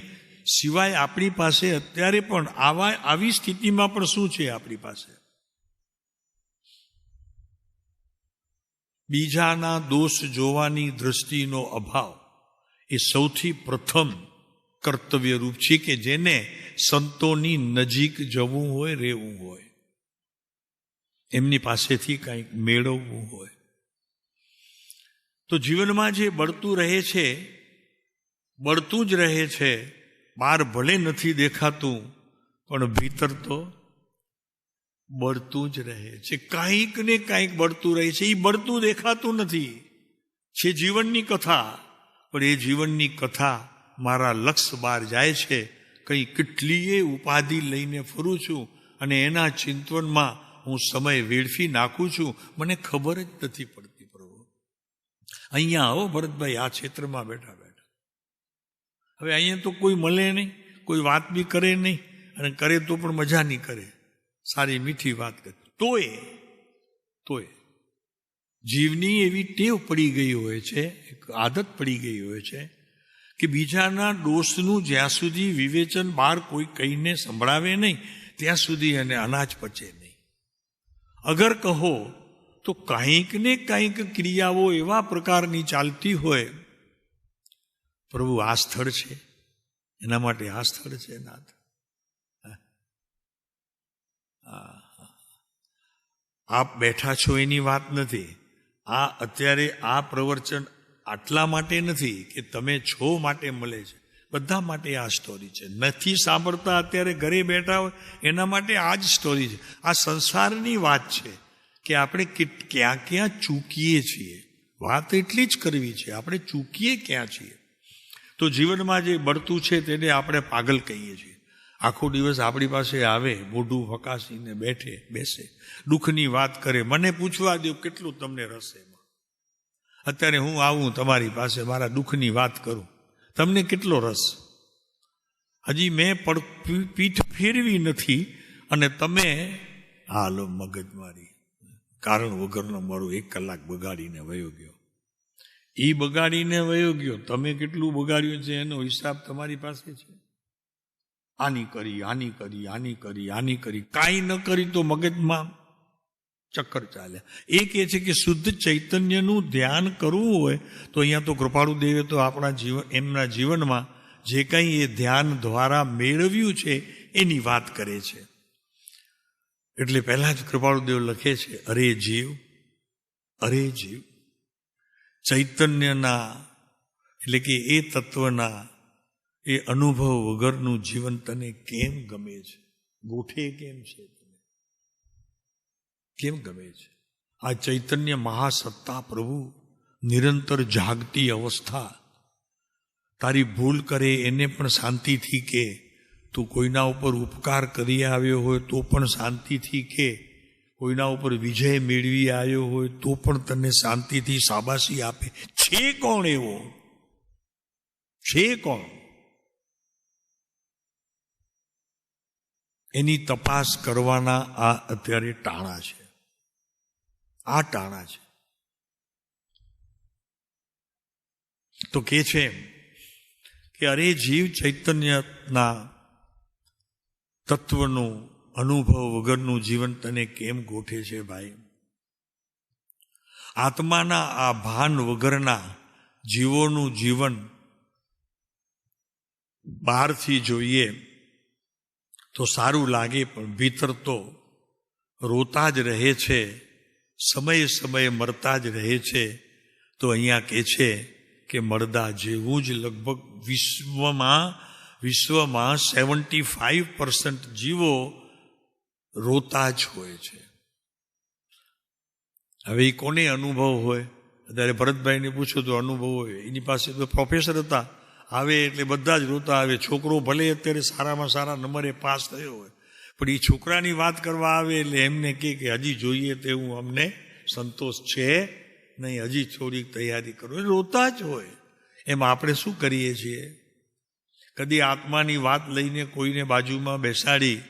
સિવાય આપણી પાસે અત્યારે પણ આવી સ્થિતિમાં પણ શું છે આપણી પાસે? બીજાના દોષ જોવાની દ્રષ્ટિનો અભાવ એ સૌથી પ્રથમ કર્તવ્ય રૂપ છે કે જેને સંતોની નજીક જવું હોય, રહેવું હોય, એમની પાસેથી કંઈક મેળવવું હોય. તો જીવનમાં જે બળતું રહે છે, બળતું જ રહે છે. બહાર ભલે નથી દેખાતું પણ ભીતર તો બળતું જ રહે છે. કાંઈક ને કાંઈક બળતું રહે છે. એ બળતું દેખાતું નથી. છે જીવનની કથા, પણ એ જીવનની કથા મારા લક્ષ્ય બહાર જાય છે. કંઈ કેટલીય ઉપાધિ લઈને ફરું છું અને એના ચિંતનમાં હું સમય વેડફી નાખું છું. મને ખબર જ નથી પડતી. પ્રભુ અહીંયા આવો ભરતભાઈ, આ ક્ષેત્રમાં બેઠા બેઠા. હવે અહીંયા તો કોઈ મળે નહીં, કોઈ વાત બી કરે નહીં, અને કરે તો પણ મજા નહીં કરે, સારી મીઠી વાત કરે. તોય જીવની એવી ટેવ પડી ગઈ હોય છે, એક આદત પડી ગઈ હોય છે કે બીજાના દોષનું જ્યાં સુધી વિવેચન બહાર કોઈ કહીને સંભળાવે નહીં ત્યાં સુધી એને અનાજ પચે નહીં. અગર કહો તો કાંઈક ને કાંઈક ક્રિયાઓ એવા પ્રકારની ચાલતી હોય. પ્રભુ આ સ્થળ છે, એના માટે આ સ્થળ છે નાથ. આપ બેઠા છો એની વાત નથી. આ અત્યારે આ પ્રવચન આટલા માટે નથી કે તમે છો માટે મળે છે, બધા માટે આ સ્ટોરી છે. નથી સાંભળતા અત્યારે ઘરે બેઠા હોય એના માટે આ જ સ્ટોરી છે. આ સંસારની વાત છે કે આપણે ક્યાં ક્યાં ચૂકીએ છીએ. વાત એટલી જ કરવી છે, આપણે ચૂકીએ ક્યાં છીએ. તો જીવનમાં જે બળતું છે તેને આપણે પાગલ કહીએ છીએ. આખો દિવસ આપણી પાસે આવે, મોઢું ફકાસીને બેસે, દુઃખની વાત કરે. મને પૂછવા દો કેટલું તમને રસ એમાં. અત્યારે હું આવું તમારી પાસે, મારા દુઃખની વાત કરું, તમને કેટલો રસ? હજી મેં પીઠ ફેરવી નથી અને તમે હાલો મગજ મારી કારણ વગરનો મારું 1 કલાક બગાડીને વયો ગયો. એ બગાડીને વયો ગયો, તમે કેટલું બગાડ્યું છે એનો હિસાબ તમારી પાસે છે. આની કરી કાંઈ ન કરી તો મગજમાં ચક્કર ચાલે. એ કહે છે કે શુદ્ધ ચૈતન્યનું ધ્યાન કરવું હોય તો અહીંયા તો કૃપાળુ દેવે તો એમના જીવનમાં જે કંઈ એ ધ્યાન દ્વારા મેળવ્યું છે એની વાત કરે છે. એટલે પહેલા જ કૃપાળુદેવ લખે છે, અરે જીવ ચૈતન્યના એટલે કે એ તત્વના એ અનુભવ વગરનું જીવન તને કેમ ગમે છે? ગોઠે કેમ છે? કેમ ગમે છે? આ ચૈતન્ય મહાસત્તા પ્રભુ નિરંતર જાગતી અવસ્થા, તારી ભૂલ કરે એને પણ શાંતિથી કે, તું કોઈના ઉપર ઉપકાર કરી આવ્યો હોય તો પણ શાંતિથી કે, કોઈના ઉપર વિજય મેળવી આવ્યો હોય તો પણ તને શાંતિથી શાબાશી આપે. છે કોણ એવો? છે કોણ? એની તપાસ કરવાના આ અત્યારે ટાણા છે. આ ટાણા છે. તો કે છે કે અરે જીવ ચૈતન્યના તત્વનું અનુભવ વગરનું જીવન તને કેમ ગોઠે છે ભાઈ? આત્માના આ ભાન વગરના જીવોનું જીવન બહારથી જોઈએ તો સારું લાગે, પણ ભીતર તો રોતા જ રહે છે, સમયે સમયે મરતા જ રહે છે. તો અહીંયા કહે છે કે મરદા જેવું જ લગભગ વિશ્વમાં 75% જીવો રોતા જ હોય છે. હવે એ કોને અનુભવ હોય? અત્યારે ભરતભાઈને પૂછો તો અનુભવ હોય. એની પાસે તો પ્રોફેસર હતા, આવે એટલે બધા જ રોતા આવે. છોકરો ભલે અત્યારે સારામાં સારા નંબરે પાસ થયો હોય, પણ એ છોકરાની વાત કરવા આવે એટલે એમને કે હજી જોઈએ તેવું અમને સંતોષ છે નહીં, હજી થોડીક તૈયારી કરો. રોતા જ હોય. એમ આપણે શું કરીએ છીએ? કદી આત્માની વાત લઈને કોઈને બાજુમાં બેસાડી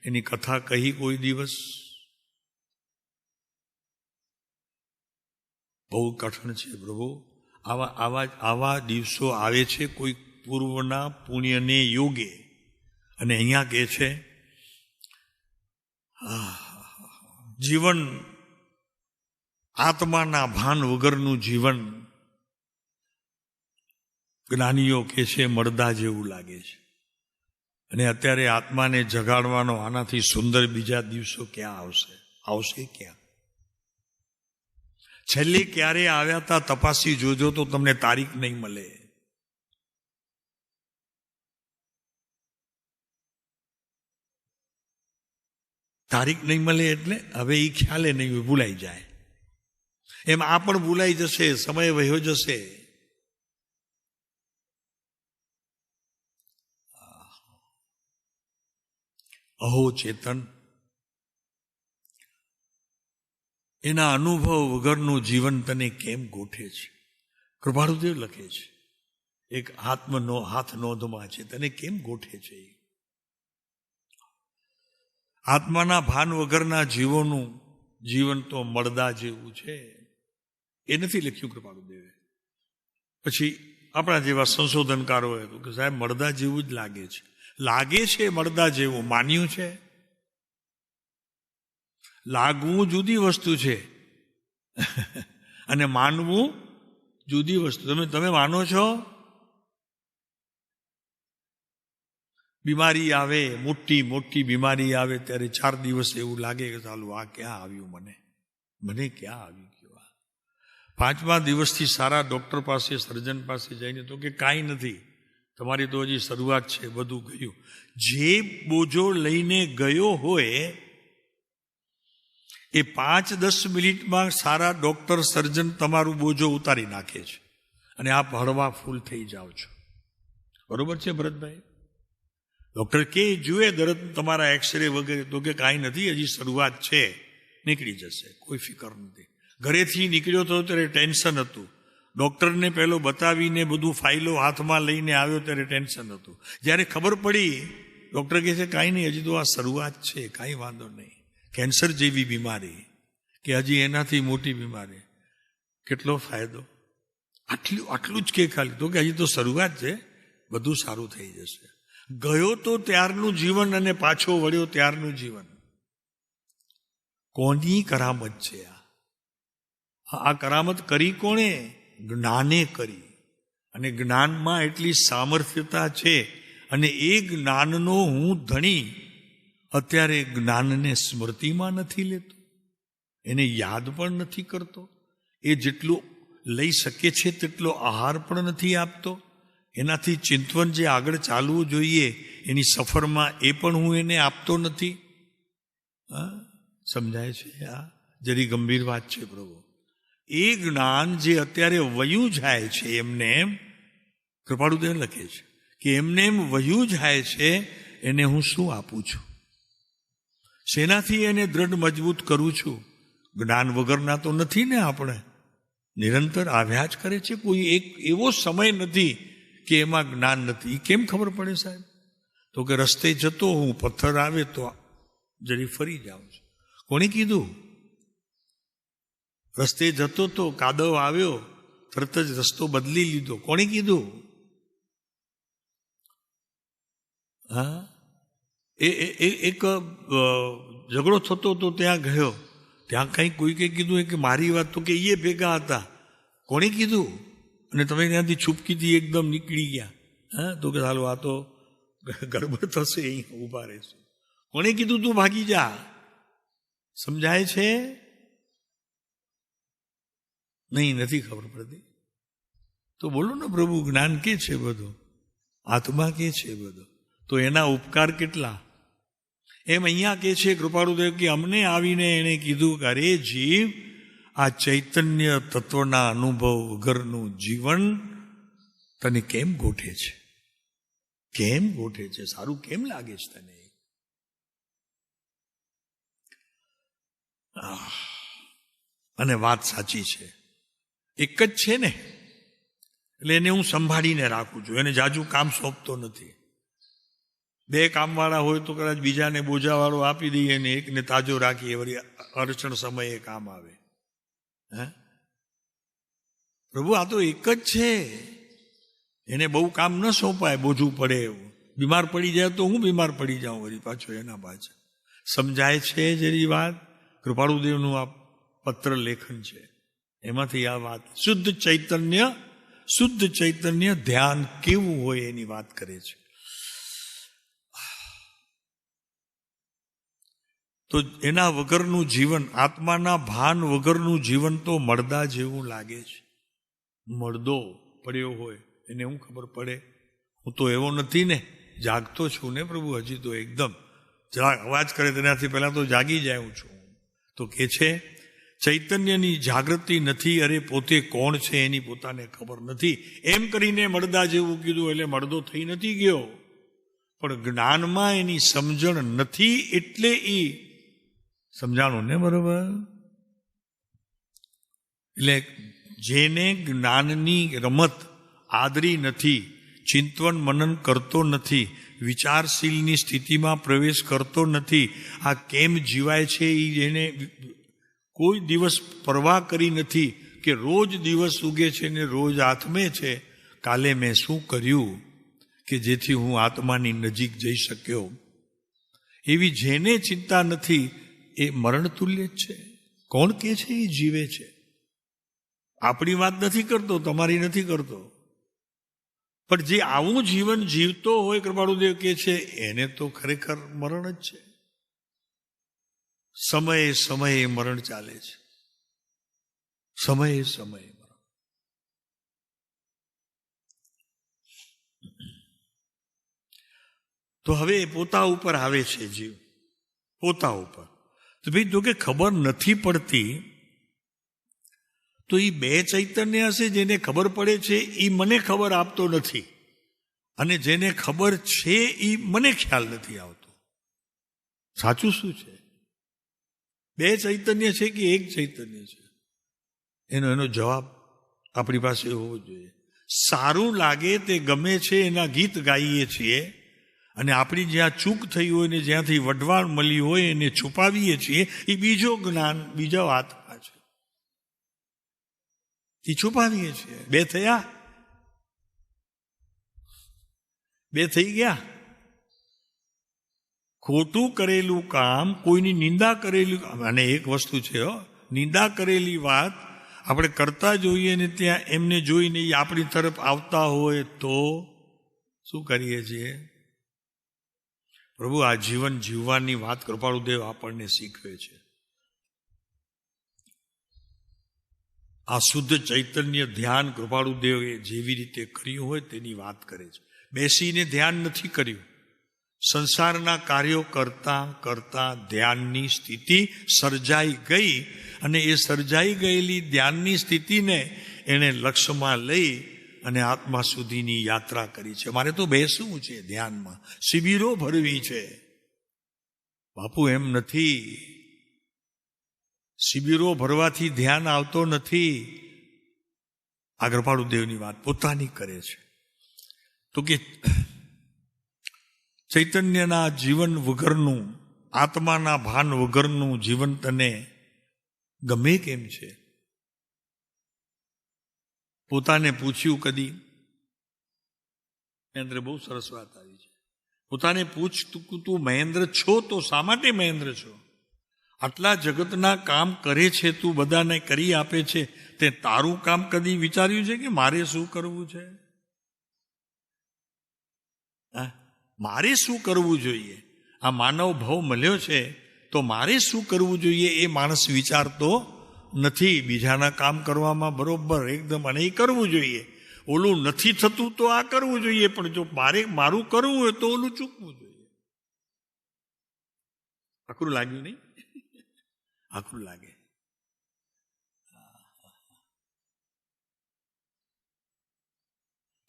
એની કથા કહી કોઈ દિવસ? બહુ કઠણ છે પ્રભુ. આવા દિવસો આવે છે કોઈ પૂર્વના પુણ્યને યોગે. અને અહીંયા કહે છે જીવન આત્માના ભાન વગરનું જીવન, જ્ઞાનીઓ કહે છે મરદા જેવું લાગે છે. અને અત્યારે આત્માને જગાડવાનો આનાથી સુંદર બીજા દિવસો ક્યાં આવશે ક્યાં? છેલ્લે ક્યારે આવ્યા હતા તપાસી જોજો તો તમને તારીખ નહીં મળે. તારીખ નહીં મળે એટલે હવે એ ખ્યાલે નહીં, ભૂલાઈ જાય. એમ આ પણ ભૂલાઈ જશે, સમય વહ્યો જશે. અહો ચેતન, એના અનુભવ વગરનું જીવન તને કેમ ગોઠે છે? કૃપાળુદેવ લખે છે, એક હાથ નોંધમાં છે, તને કેમ ગોઠે છે? આત્માના ભાન વગરના જીવોનું જીવન તો મળદા જેવું છે. એ નથી લખ્યું કૃપાળુદેવે. પછી આપણા જેવા સંશોધનકારોએ કે સાહેબ મળદા જેવું જ લાગે છે મળદા જેવું. માન્યું છે? લાગવું જુદી વસ્તુ છે અને માનવું જુદી વસ્તુ. તમે માનો છો? બીમારી આવે, મોટી બીમારી આવે ત્યારે 4 દિવસ એવું લાગે કે ચાલુ આ ક્યાં આવ્યું મને. મને ક્યાં આવી ગયો? 5મા દિવસથી સારા ડૉક્ટર પાસે, સર્જન પાસે જઈને તો કે કાંઈ નથી, તમારી તો હજી શરૂઆત છે, બધું ગયું. જે બોજો લઈને ગયો હોય એ 5-10 મિનિટમાં સારા ડૉક્ટર, સર્જન તમારું બોજો ઉતારી નાખે છે અને આપ હળવા ફૂલ થઈ જાઓ છો. બરોબર છે ભરતભાઈ? ડૉક્ટર કે જુએ દરદ તમારા એક્સરે વગેરે તો કે કાંઈ નથી, હજી શરૂઆત છે, નીકળી જશે, કોઈ ફિકર નથી. ઘરેથી નીકળ્યો તો ત્યારે ટેન્શન હતું, ડૉક્ટરને પહેલો બતાવીને બધું ફાઇલો હાથમાં લઈને આવ્યો ત્યારે ટેન્શન હતું. જ્યારે ખબર પડી, ડૉક્ટર કહે છે કાંઈ નહીં, હજી તો આ શરૂઆત છે, કાંઈ વાંધો નહીં. કેન્સર જેવી બીમારી કે હજી એનાથી મોટી બીમારી, કેટલો ફાયદો? આટલું જ કે ખાલી તો કે હજી તો શરૂઆત છે, બધું સારું થઈ જશે. ગયો તો ત્યારનું જીવન અને પાછો વળ્યો ત્યારનું જીવન. કોની કરામત છે આ કરામત કરી કોણે? જ્ઞાને કરી. અને જ્ઞાનમાં એટલી સામર્થ્યતા છે, અને એ જ્ઞાનનો હું ધણી અત્યારે જ્ઞાનને સ્મૃતિમાં નથી લેતો, એને યાદ પણ નથી કરતો, એ જેટલું લઈ શકે છે તેટલો આહાર પણ નથી આપતો, એનાથી ચિંતવન જે આગળ ચાલવું જોઈએ એની સફરમાં એ પણ હું એને આપતો નથી. સમજાય છે? આ જરી ગંભીર વાત છે પ્રભુ. એ જ્ઞાન જે અત્યારે વયું જાય છે એમને એમ, કૃપાળુદેવ લખે છે કે એમને એમ વયું જાય છે, એને હું શું આપું છું? શેનાથી એને દ્રઢ મજબૂત કરું છું? જ્ઞાન વગરના તો નથી ને આપણે, નિરંતર આવ્યા જ કરે છે. કોઈ એક એવો સમય નથી કે એમાં જ્ઞાન નથી. કેમ ખબર પડે સાહેબ? તો કે રસ્તે જતો હું, પથ્થર આવે તો જરી ફરી જાઉં છું. કોણે કીધું? રસ્તે જતો તો કાદવ આવ્યો, તરત જ રસ્તો બદલી લીધો. કોણે કીધું? હા, એક ઝઘડો થતો તો ત્યાં ગયો, ત્યાં કંઈ કોઈકે કીધું કે મારી વાત, તો કે એ ભેગા હતા. કોણે કીધું? અને તમે ત્યાંથી છુપકીથી એકદમ નીકળી ગયા. હા, તો કે ચાલો આ તો ગડબડ થશે, અહીં ઊભા રહેશું. કોણે કીધું તું ભાગી જા? સમજાય છે? નહીં, નથી ખબર પડતી. તો બોલો ને પ્રભુ, જ્ઞાન કે છે બધું, આત્મા કે છે બધું, તો એના ઉપકાર કેટલા? એમ અહીંયા કે છે કૃપાળુદેવ કે અમને આવીને એણે કીધું કે અરે જીવ, આ ચૈતન્ય તત્વના અનુભવ વગરનું જીવન તને કેમ ગોઠે છે? કેમ ગોઠે છે? સારું કેમ લાગે છે તને? અને વાત સાચી છે, એક જ છે ને, એટલે એને હું સંભાળીને રાખું છું, એને જાજુ કામ સોંપતો નથી. 2 કામવાળા હોય તો કદાચ બીજાને બોજાવાળો આપી દઈએ ને એકને તાજો રાખીએ, વળી અડચણ સમયે કામ આવે. હે પ્રભુ, આ તો એક જ છે, એને બહુ કામ ન સોંપાય, બોજવું પડે એવું. બીમાર પડી જાય તો હું બીમાર પડી જાઉં વળી પાછો એના પાછળ. સમજાય છે જેની વાત? કૃપાળુદેવનું આ પત્ર લેખન છે, એમાંથી આ વાત શુદ્ધ ચૈતન્ય ધ્યાન કેવું હોય એની વાત કરે છે. તો એના વગરનું જીવન, આત્માના ભાન વગરનું જીવન તો મળદા જેવું લાગે છે. મળદો પડ્યો હોય એને હું ખબર પડે? હું તો એવો નથી ને, જાગતો છું ને પ્રભુ, હજી તો એકદમ જરા અવાજ કરે તેનાથી પહેલા તો જાગી જાય હું છું. તો કે છે ચૈતન્યની જાગૃતિ નથી, અરે પોતે કોણ છે એની પોતાને ખબર નથી. એમ કરીને મળદા જેવું કીધું એટલે મળદો થઈ નથી ગયો, પણ જ્ઞાનમાં એની સમજણ નથી એટલે એ સમજાણું ને, બરોબર? એટલે જેને જ્ઞાનની રમત આદરી નથી, ચિંતવન મનન કરતો નથી, વિચારશીલની સ્થિતિમાં પ્રવેશ કરતો નથી, આ કેમ જીવાય છે એ એને કોઈ દિવસ પરવા કરી નથી કે રોજ દિવસ ઉગે છે ને રોજ આત્મે છે, કાલે મેં શું કર્યું કે જેથી હું આત્માની નજીક જઈ શક્યો, એવી જેને ચિંતા નથી એ મરણ તુલ્ય જ છે. કોણ કે છે એ જીવે છે? આપણી વાત નથી કરતો, તમારી નથી કરતો, પણ જે આવું જીવન જીવતો હોય, કૃપાળુદેવ કે છે એને તો ખરેખર મરણ જ છે. સમયે સમયે મરણ ચાલે છે. સમયે સમયે. તો હવે પોતા ઉપર આવે છે જીવ, પોતા ઉપર. તો ભાઈ જો કે ખબર નથી પડતી, તો એ બે ચૈતન્ય હશે. જેને ખબર પડે છે એ મને ખબર આપતો નથી, અને જેને ખબર છે એ મને ખ્યાલ નથી આવતો. સાચું શું છે? બે ચૈતન્ય છે કે એક ચૈતન્ય છે? એનો જવાબ આપણી પાસે હોવો જોઈએ. સારું લાગે તે ગમે છે એના ગીત ગાઈએ છીએ, અને આપણી જ્યાં ચૂક થઈ હોય ને જ્યાંથી વઢવાણ મળી હોય એને છુપાવીએ છીએ. એ બીજો જ્ઞાન, બીજો આત્મા છે, એ છુપાવીએ છીએ. બે થયા? બે થઈ ગયા. ખોટું કરેલું કામ, કોઈની નિંદા કરેલી, અને એક વસ્તુ છે નિંદા કરેલી વાત આપણે કરતા જોઈએ ને ત્યાં એમને જોઈને એ આપણી તરફ આવતા હોય તો શું કરીએ છીએ? પ્રભુ આ જીવન જીવવાની વાત કૃપાળુદેવ આપણને શીખવે છે. આ શુદ્ધ ચૈતન્ય ધ્યાન કૃપાળુદેવે જેવી રીતે કર્યું હોય તેની વાત કરે છે. બેસીને ધ્યાન નથી કર્યું. સંસારના કાર્યો કરતા કરતા ધ્યાનની સ્થિતિ સર્જાઈ ગઈ, અને એ સર્જાઈ ગયેલી ધ્યાનની સ્થિતિને એણે લક્ષ્યમાં લઈ અને આત્મા સુધીની યાત્રા કરી છે. મારે તો બેસવું છે ધ્યાનમાં, શિબિરો ભરવી છે. બાપુ એમ નથી. શિબિરો ભરવાથી ધ્યાન આવતો નથી. આ કૃપાળુદેવની વાત પોતાની કરે છે. તો કે ચૈતન્યના જીવન વગરનું, આત્માના ભાન વગરનું જીવન તને ગમે કેમ છે? પોતાને પૂછ્યું કદી? મહેન્દ્ર બહુ સરસ વાત આવી છે. પોતાને પૂછ, તું મહેન્દ્ર છો તો શા માટે મહેન્દ્ર છો? આટલા જગતના કામ કરે છે તું, બધાને કરી આપે છે, તે તારું કામ કદી વિચાર્યું છે કે મારે શું કરવું છે? મારે શું કરવું જોઈએ? આ માનવ ભાવ મળ્યો છે તો મારે શું કરવું જોઈએ એ માણસ વિચારતો નથી. બીજાના કામ કરવામાં બરોબર એકદમ, અને એ કરવું જોઈએ. ઓલું નથી થતું તો આ કરવું જોઈએ, પણ જો મારું કરવું હોય તો ઓલું ચૂકવું જોઈએ. આકરું લાગ્યું નહીં? આકરું લાગે.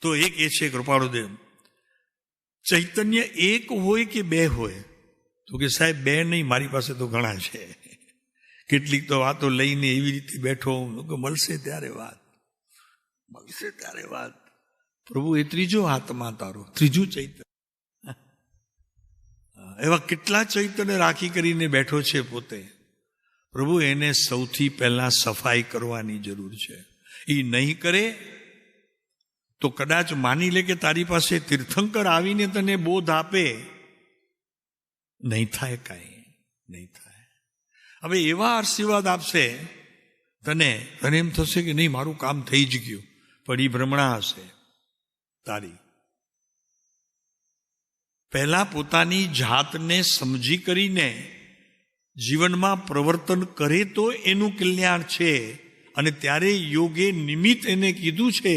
તો એક એ છે કૃપાળુદેવ, ચૈતન્ય એક હોય કે બે હોય? તો કે સાહેબ બે નહીં, મારી પાસે તો ઘણા છે. કેટલીક તો વાતો લઈને એવી રીતે બેઠો હું કે મળશે ત્યારે વાત, મળશે ત્યારે વાત. પ્રભુ એ ત્રીજો આત્મા તારો, ત્રીજું ચૈતન્ય. એવા કેટલા ચૈતન્ય રાખી કરીને બેઠો છે પોતે. પ્રભુ એને સૌથી પહેલા સફાઈ કરવાની જરૂર છે. એ નહીં કરે તો કદાચ માની લે કે તારી પાસે તીર્થંકર આવીને તને બોધ આપે, નહીં થાય, કાંઈ નહીં થાય. હવે એવા આશીર્વાદ આપશે તને એમ થશે કે નહીં મારું કામ થઈ જ ગયું, પણ એ ભ્રમણા હશે તારી. પહેલા પોતાની જાતને સમજી કરીને જીવનમાં પ્રવર્તન કરે તો એનું કલ્યાણ છે. અને ત્યારે યોગે નિમિત્ત એને કીધું છે,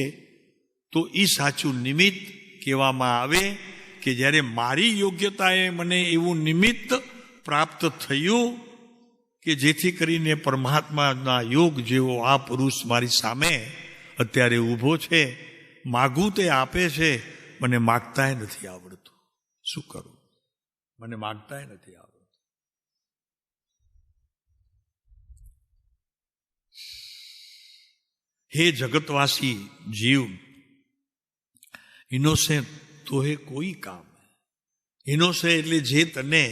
તો એ સાચું નિમિત્ત કહેવામાં આવે કે જ્યારે મારી યોગ્યતાએ મને એવું નિમિત્ત પ્રાપ્ત થયું કે જેથી કરીને પરમાત્માના યોગ જેવો આ પુરુષ મારી સામે અત્યારે ઊભો છે. માગું તે આપે છે, મને માગતાય નથી આવડતું. શું કરું? મને માગતાય નથી આવડતું. હે જગતવાસી જીવ, ઇનોસેન્ટ તો હે કોઈ કામ. ઇનોસેન્ટ એટલે જે તને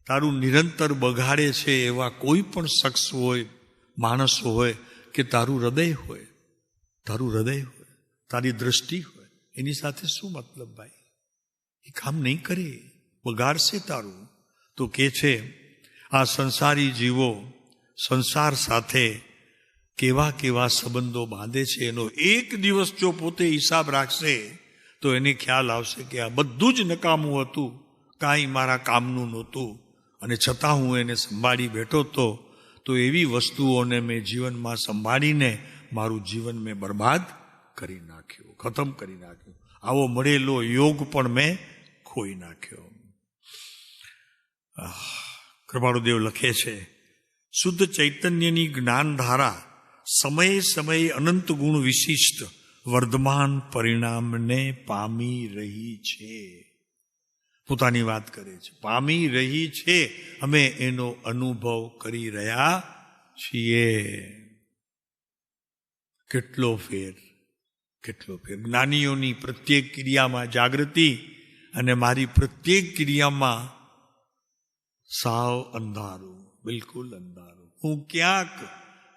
તારું નિરંતર બગાડે છે એવા કોઈ પણ શખ્સ હોય, માણસો હોય, કે તારું હૃદય હોય, તારું હૃદય હોય, તારી દ્રષ્ટિ હોય, એની સાથે શું મતલબ ભાઈ? એ કામ નહીં કરે, બગાડશે તારું. તો કે છે આ સંસારી જીવો સંસાર સાથે કેવા કેવા સંબંધો બાંધે છે, એનો એક દિવસ જો પોતે હિસાબ રાખશે તો એને ખ્યાલ આવશે કે આ બધું જ નકામું હતું, કાંઈ મારા કામનું નહોતું, અને છતાં હું એને સંભાળી બેઠો તો તો એવી વસ્તુઓને મેં જીવનમાં સંભાળીને મારું જીવન મેં બરબાદ કરી નાખ્યું, ખતમ કરી નાખ્યું. આવો મળેલો યોગ પણ મેં ખોઈ નાખ્યો. કૃપાળુદેવ લખે છે, શુદ્ધ ચૈતન્યની જ્ઞાનધારા સમયે સમયે અનંત ગુણ વિશિષ્ટ વર્ધમાન પરિણામને પામી રહી છે. પોતાની વાત કરે છે, પામી રહી છે, અમે એનો અનુભવ કરી રહ્યા છીએ. કેટલો ફેર, કેટલો ફેર. જ્ઞાનીઓની પ્રત્યેક ક્રિયામાં જાગૃતિ અને મારી પ્રત્યેક ક્રિયામાં સાવ અંધારું, બિલકુલ અંધારું. હું ક્યાંક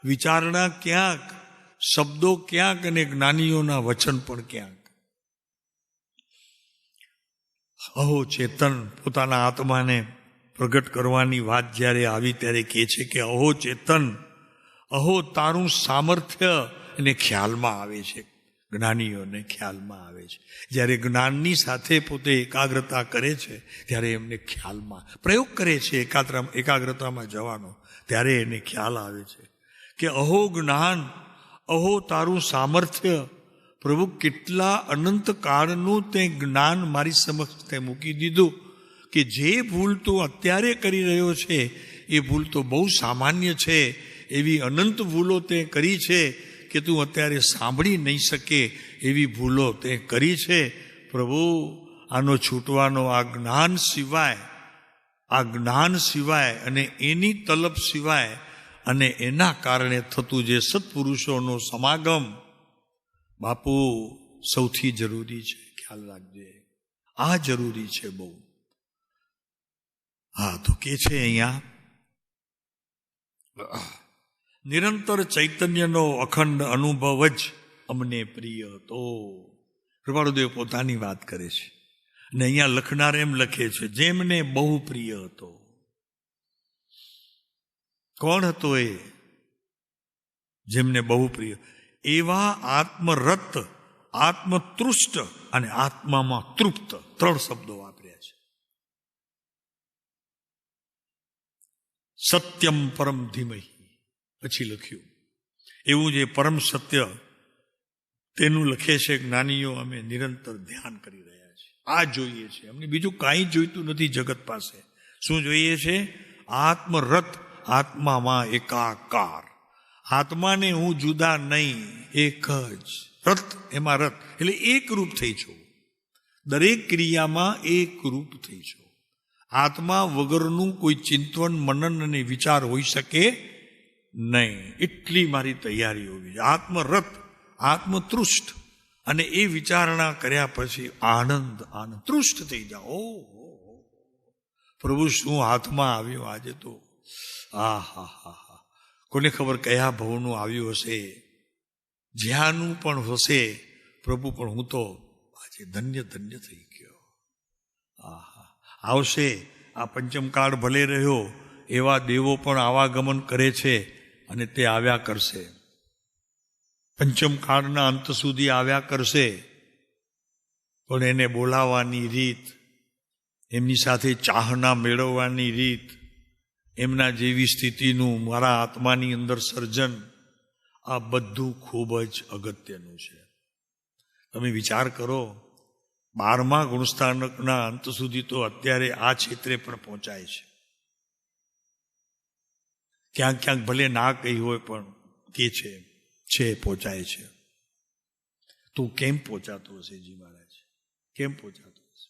વિચારણા ક્યાંક, શબ્દો ક્યાંક અને જ્ઞાનીઓના વચન પણ ક્યાંક. અહો ચેતન પોતાના આત્માને પ્રગટ કરવાની વાત જ્યારે આવી ત્યારે કહે છે કે અહો ચેતન, અહો તારું સામર્થ્ય એને ખ્યાલમાં આવે છે. જ્ઞાનીઓને ખ્યાલમાં આવે છે. જ્યારે જ્ઞાનની સાથે પોતે એકાગ્રતા કરે છે ત્યારે એમને ખ્યાલમાં, પ્રયોગ કરે છે એકાગ્રતામાં જવાનો, ત્યારે એને ખ્યાલ આવે છે કે અહો જ્ઞાન, અહો તારું સામર્થ્ય. પ્રભુ કેટલા અનંત કાળનું તે જ્ઞાન મારી સમક્ષ તે મૂકી દીધું કે જે ભૂલ તું અત્યારે કરી રહ્યો છે એ ભૂલ તો બહુ સામાન્ય છે. એવી અનંત ભૂલો તે કરી છે કે તું અત્યારે સાંભળી નહીં શકે એવી ભૂલો તે કરી છે. પ્રભુ આનો છૂટવાનો આ જ્ઞાન સિવાય અને એની તલબ સિવાય અને એના કારણે થતું જે સત્પુરુષોનો સમાગમ બાપુ સૌથી જરૂરી છે. ખ્યાલ રાખજે, આ જરૂરી છે બહુ. હા, તો કે છે અહીંયા નિરંતર ચૈતન્યનો અખંડ અનુભવ જ અમને પ્રિય હતો. કૃપાળુદેવ પોતાની વાત કરે છે અને અહીંયા લખનાર એમ લખે છે જેમને બહુ પ્રિય હતો. કોણ હતો એ જેમને બહુ પ્રિય? એવા આત્મરત, આત્મતૃષ્ટ અને આત્મામાં તૃપ્ત, 3 શબ્દો વાપર્યા છે. સત્યમ પરમ ધીમહિ પછી લખ્યું. એવું જે પરમ સત્ય તેનું લખે છે જ્ઞાનીઓ અમે નિરંતર ધ્યાન કરી રહ્યા છીએ. આ જોઈએ છે, અમને બીજું કાંઈ જોઈતું નથી જગત પાસે. શું જોઈએ છે? આત્મરત, આત્મામાં એકાકાર. આત્માને હું જુદા નહીં, એક જ. રત, એમાં રત એટલે એકરૂપ થઈ છો. દરેક ક્રિયામાં એકરૂપ થઈ છો. આત્મા વગરનું કોઈ ચિંતન, મનન અને વિચાર હોઈ શકે નહીં. એટલી મારી તૈયારી હોવી જોઈએ. આત્મરત, આત્મતૃષ્ટ અને એ વિચારણા કર્યા પછી આનંદ તૃષ્ટ થઈ જાઓ. પ્રભુ શું હાથમાં આવ્યો આજે તો! આ હા હા હા, કોને ખબર કયા ભવનું આવ્યું હશે, જ્યાંનું પણ હશે. પ્રભુ પણ હું તો આજે ધન્ય ધન્ય થઈ ગયો. આહા, આવશે. આ પંચમકાળ ભલે રહ્યો, એવા દેવો પણ આવાગમન કરે છે અને તે આવ્યા કરશે. પંચમકાળના અંત સુધી આવ્યા કરશે. પણ એને બોલાવવાની રીત, એમની સાથે ચાહના મેળવવાની રીત, એમના જેવી સ્થિતિનું મારા આત્માની અંદર સર્જન, આ બધું ખૂબ જ અગત્યનું છે. તમે વિચાર કરો, 12મા ગુણસ્થાનકના અંત સુધી તો અત્યારે આ ક્ષેત્રે પણ પહોંચાય છે. ક્યાંક ક્યાંક ભલે ના કહી હોય પણ કે છે પહોંચાય છે. તું કેમ પહોંચાતો હશે જી મહારાજ? કેમ પહોંચાતો હશે?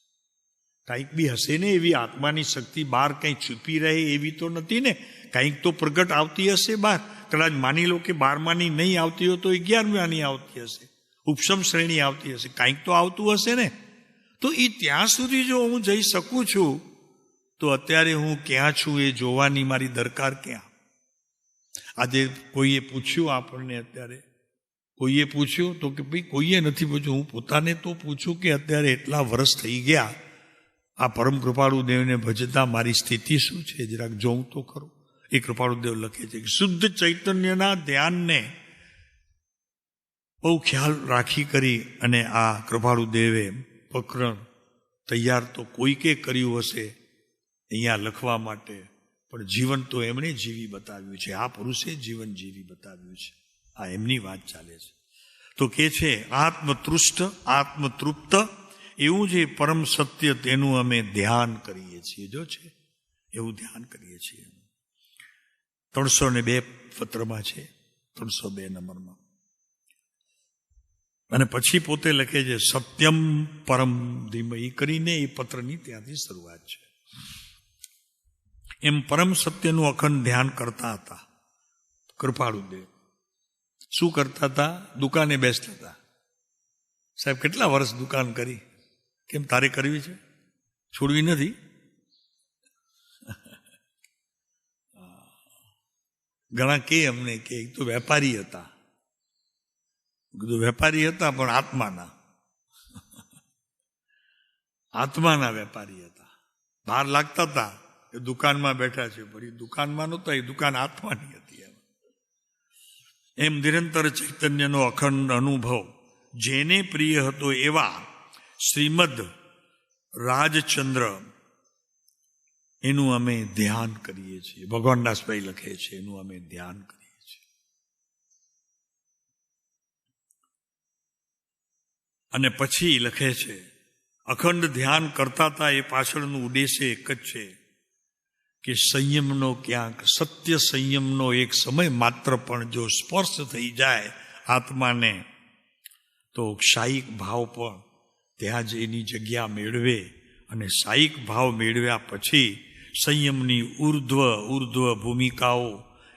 કંઈક બી હશે ને એવી આત્માની શક્તિ બહાર કંઈ છુપી રહે એવી તો નથી ને? કંઈક તો પ્રગટ આવતી હશે બહાર. કદાચ માની લો કે 12માની નહીં આવતી હોય તો 11માની આવતી હશે, ઉપસમ શ્રેણી આવતી હશે, કંઈક તો આવતું હશે ને. તો એ ત્યાં સુધી જો હું જઈ શકું છું તો અત્યારે હું ક્યાં છું એ જોવાની મારી દરકાર ક્યાં? આજે કોઈએ પૂછ્યું આપણને, અત્યારે કોઈએ પૂછ્યું તો કે ભાઈ કોઈએ નથી પૂછ્યું, હું પોતાને તો પૂછું કે અત્યારે એટલા વર્ષ થઈ ગયા આ પરમ કૃપાળુ દેવને ભજતા મારી સ્થિતિ શું છે, જરાક જોઉં તો ખરું. એ કૃપાળુ દેવ લખે છે કે શુદ્ધ ચૈતન્યના ધ્યાનને બહુ ખ્યાલ રાખી કરી અને આ કૃપાળુ દેવે પ્રકરણ તૈયાર તો કોઈકે કર્યું હશે અહીંયા લખવા માટે. પણ જીવન તો એમણે જીવી બતાવ્યું છે, આ પુરુષે જીવન જીવી બતાવ્યું છે. આ એમની વાત ચાલે છે. તો કે છે આત્મતૃષ્ટ આત્મતૃપ્ત એવું જે પરમ સત્ય તેનું અમે ધ્યાન કરીએ છીએ. જો છે એવું ધ્યાન કરીએ છીએ. 302 પત્રમાં છે, 302 નંબરમાં. અને પછી પોતે લખે છે સત્યમ પરમ ધીમહિ કરીને એ પત્રની ત્યાંથી શરૂઆત છે. એમ પરમ સત્યનું અખંડ ધ્યાન કરતા હતા કૃપાળુદેવ. શું કરતા હતા? દુકાને બેસતા હતા. સાહેબ કેટલા વર્ષ દુકાન કરી? કેમ તારે કરવી છે? છોડવી નથી? ઘણા કે અમને કે તો વેપારી હતા. કીધું વેપારી હતા પણ આત્માના વેપારી હતા. બહાર લાગતા હતા એ દુકાનમાં બેઠા છે, પણ એ દુકાનમાં નહોતા, એ દુકાન આત્માની હતી. એમ નિરંતર ચૈતન્યનો અખંડ અનુભવ જેને પ્રિય હતો એવા શ્રીમદ રાજચંદ્ર એનું અમે ધ્યાન કરીએ છીએ. ભગવાનદાસભાઈ લખે છે એનું અમે ધ્યાન કરીએ છીએ. અને પછી લખે છે અખંડ ધ્યાન કરતા હતા એ પાછળનું ઉદ્દેશ્ય એક જ છે કે સંયમનો ક્યાંક સત્ય સંયમનો એક સમય માત્ર પણ જો સ્પર્શ થઈ જાય આત્માને તો શાયિક ભાવ પણ ત્યાં જ એની જગ્યા મેળવે. અને શાયિક ભાવ મેળવ્યા પછી સંયમની ઉર્ધ્વ ભૂમિકાઓ,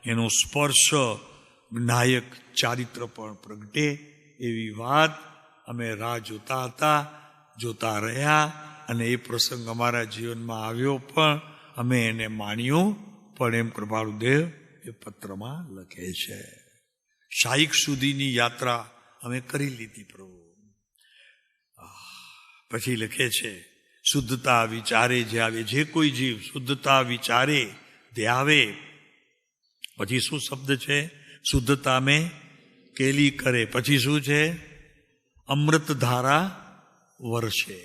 એનો સ્પર્શ, નાયક ચારિત્ર પણ પ્રગટે. એવી વાત અમે રાહ જોતા હતા, જોતા રહ્યા. અને એ પ્રસંગ અમારા જીવનમાં આવ્યો પણ અમે એને માણ્યું પણ. એમ કૃપાળુદેવ એ પત્રમાં લખે છે. શાયિક સુધીની યાત્રા અમે કરી લીધી પ્રભુ. પછી લખે છે શુદ્ધતા વિચારે જે આવે, જે કોઈ જીવ શુદ્ધતા વિચારે ધ્યાવે. પછી શું શબ્દ છે? શુદ્ધતા મેં કેલી કરે. પછી શું છે? અમૃત ધારા વર્ષે.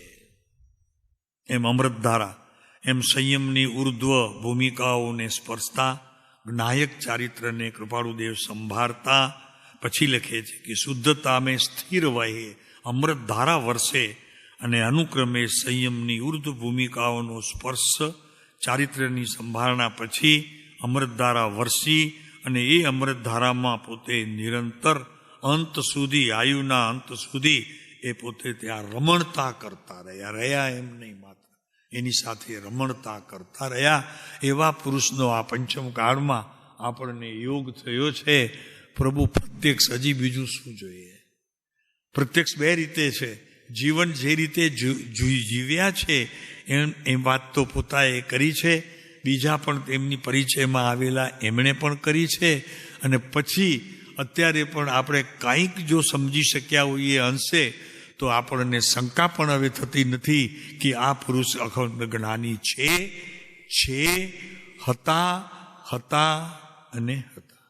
એમ અમૃત ધારા, એમ સંયમની ઉર્ધ્વ ભૂમિકાઓને સ્પર્શતા, નાયક ચારિત્રને કૃપાળુદેવ સંભાળતા. પછી લખે છે કે શુદ્ધતા મેં સ્થિર વહે, અમૃત ધારા વર્ષે. અને અનુક્રમે સંયમની ઉર્ધ્વ ભૂમિકાઓનો સ્પર્શ, ચારિત્ર્યની સંભાળના પછી અમૃતધારા વર્ષી. અને એ અમૃતધારામાં પોતે નિરંતર અંત સુધી, આયુના અંત સુધી એ પોતે ત્યાં રમણતા કરતા રહ્યા એમ નહીં, માત્ર એની સાથે રમણતા કરતા રહ્યા. એવા પુરુષનો આ પંચમ કાળમાં આપણને યોગ થયો છે. પ્રભુ પ્રત્યક્ષ, હજી બીજું શું જોઈએ? પ્રત્યક્ષ બે રીતે છે. જીવન જે રીતે જીવ્યા છે એ વાત તો પોતાએ કરી છે, બીજા પણ તેમની પરિચયમાં આવેલા એમણે પણ કરી છે. અને પછી અત્યારે પણ આપણે કાંઈક જો સમજી શક્યા હોઈએ અંશે તો આપણને શંકા પણ હવે થતી નથી કે આ પુરુષ અખંડ જ્ઞાની છે, હતા અને હતા.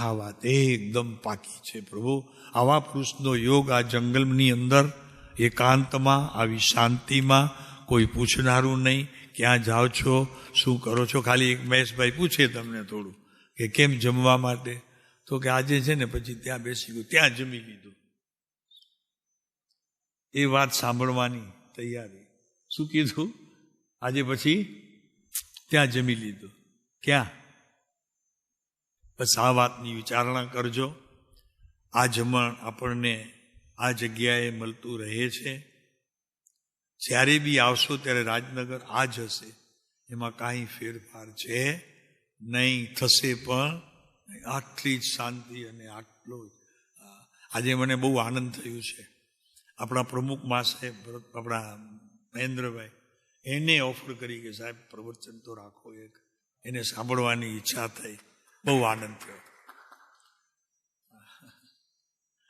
આ વાત એકદમ પાકી છે પ્રભુ. આવા પુરુષનો યોગ આ જંગલની અંદર એકાંતમાં, આવી શાંતિમાં, કોઈ પૂછનારું નહીં ક્યાં જાઓ છો, શું કરો છો. ખાલી એક મહેશભાઈ પૂછે તમને થોડું કે કેમ જમવા માટે, તો કે આજે છે ને પછી ત્યાં બેસી ગયું, ત્યાં જમી લીધું. એ વાત સાંભળવાની તૈયારી. શું કીધું? આજે પછી ત્યાં જમી લીધું. ક્યાં? બસ આ વાતની વિચારણા કરજો. આ જમણ આપણને આ જગ્યાએ મળતું રહે છે. જ્યારે બી આવશો ત્યારે રાજનગર આ જ હશે, એમાં કાંઈ ફેરફાર છે નહીં, થશે પણ. આટલી જ શાંતિ અને આટલો જ. આજે મને બહુ આનંદ થયું છે. આપણા પ્રમુખ મા સાહેબ, આપણા મહેન્દ્રભાઈ, એને ઓફર કરી કે સાહેબ પ્રવચન તો રાખો, એક એને સાંભળવાની ઈચ્છા થઈ. બહુ આનંદ થયો.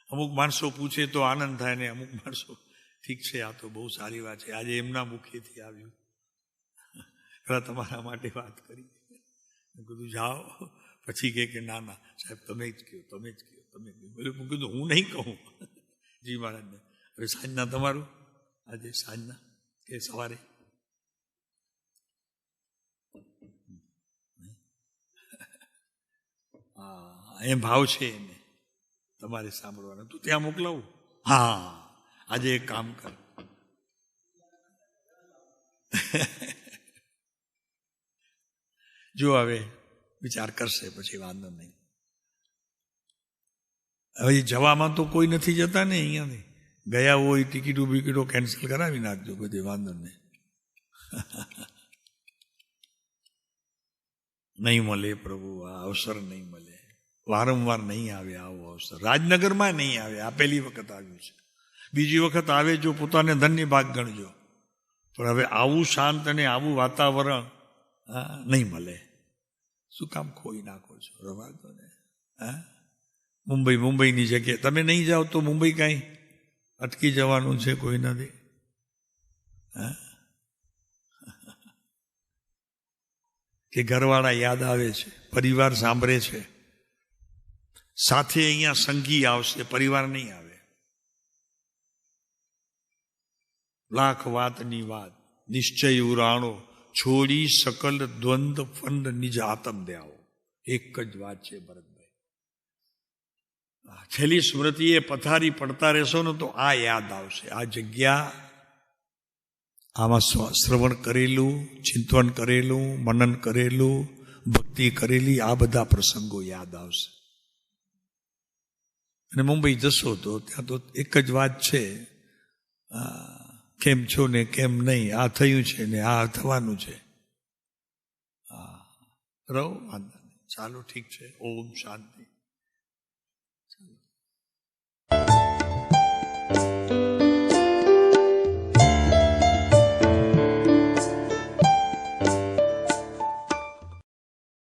અમુક માણસો પૂછે તો આનંદ થાય ને અમુક માણસો ઠીક છે આ તો બહુ સારી વાત છે. આજે એમના મુખેથી આવ્યું, તમારા માટે વાત કરી. કીધું જાઓ. પછી કે ના ના સાહેબ તમે જ કહો, તમે જ કહો, તમે કીધું હું નહીં કહું. જી મહારાજને. હવે સાંજના તમારું, આજે સાંજના કે સવારે? હા, એ ભાવ છે એને તમારે સાંભળવાનો. તું ત્યાં મોકલાવું? હા, આજે એક કામ કર. જો હવે વિચાર કરશે પછી વાંધો નહીં. હવે જવામાં તો કોઈ નથી જતા ને અહીંયાથી. ગયા હોય ટિકિટો બિકિટો કેન્સલ કરાવી નાખજો, બધી વાંધો નહીં. નહીં મળે પ્રભુ, આ અવસર નહીં મળે. વારંવાર નહીં આવે આવો અવસર. રાજનગરમાં નહીં આવે, આ પહેલી વખત આવ્યું છે. બીજી વખત આવે જો પોતાને ધન્ય ભાગ ગણજો. પણ હવે આવું શાંત અને આવું વાતાવરણ નહીં મળે. શું કામ ખોઈ નાખો છો? રવા દો ને. હા, મુંબઈની જગ્યાએ તમે નહીં જાઓ તો મુંબઈ કાંઈ અટકી જવાનું છે? કોઈ નથી. હા, કે ઘરવાળા યાદ આવે છે, પરિવાર સાંભળે છે, સાથે અહીંયા સંગી આવશે, પરિવાર નહીં આવે. લાખ વાતની વાત નિશ્ચય ઉરાણો, છોડી સકલ દ્વંદ ફંડ નિજ આતમ દે આવો. એક જ વાત છે ભરતભાઈ. છેલ્લી સ્મૃતિએ પથારી પડતા રહેશો ને તો આ યાદ આવશે. આ જગ્યા, આમાં શ્રવણ કરેલું, ચિંતન કરેલું, મનન કરેલું, ભક્તિ કરેલી, આ બધા પ્રસંગો યાદ આવશે. અને મુંબઈ જશો તો ત્યાં તો એક જ વાત છે, કેમ છો ને કેમ નહીં, આ થયું છે ને આ થવાનું છે. રહો, વાંધો નહીં, ચાલો ઠીક છે. ઓમ શાંતિ.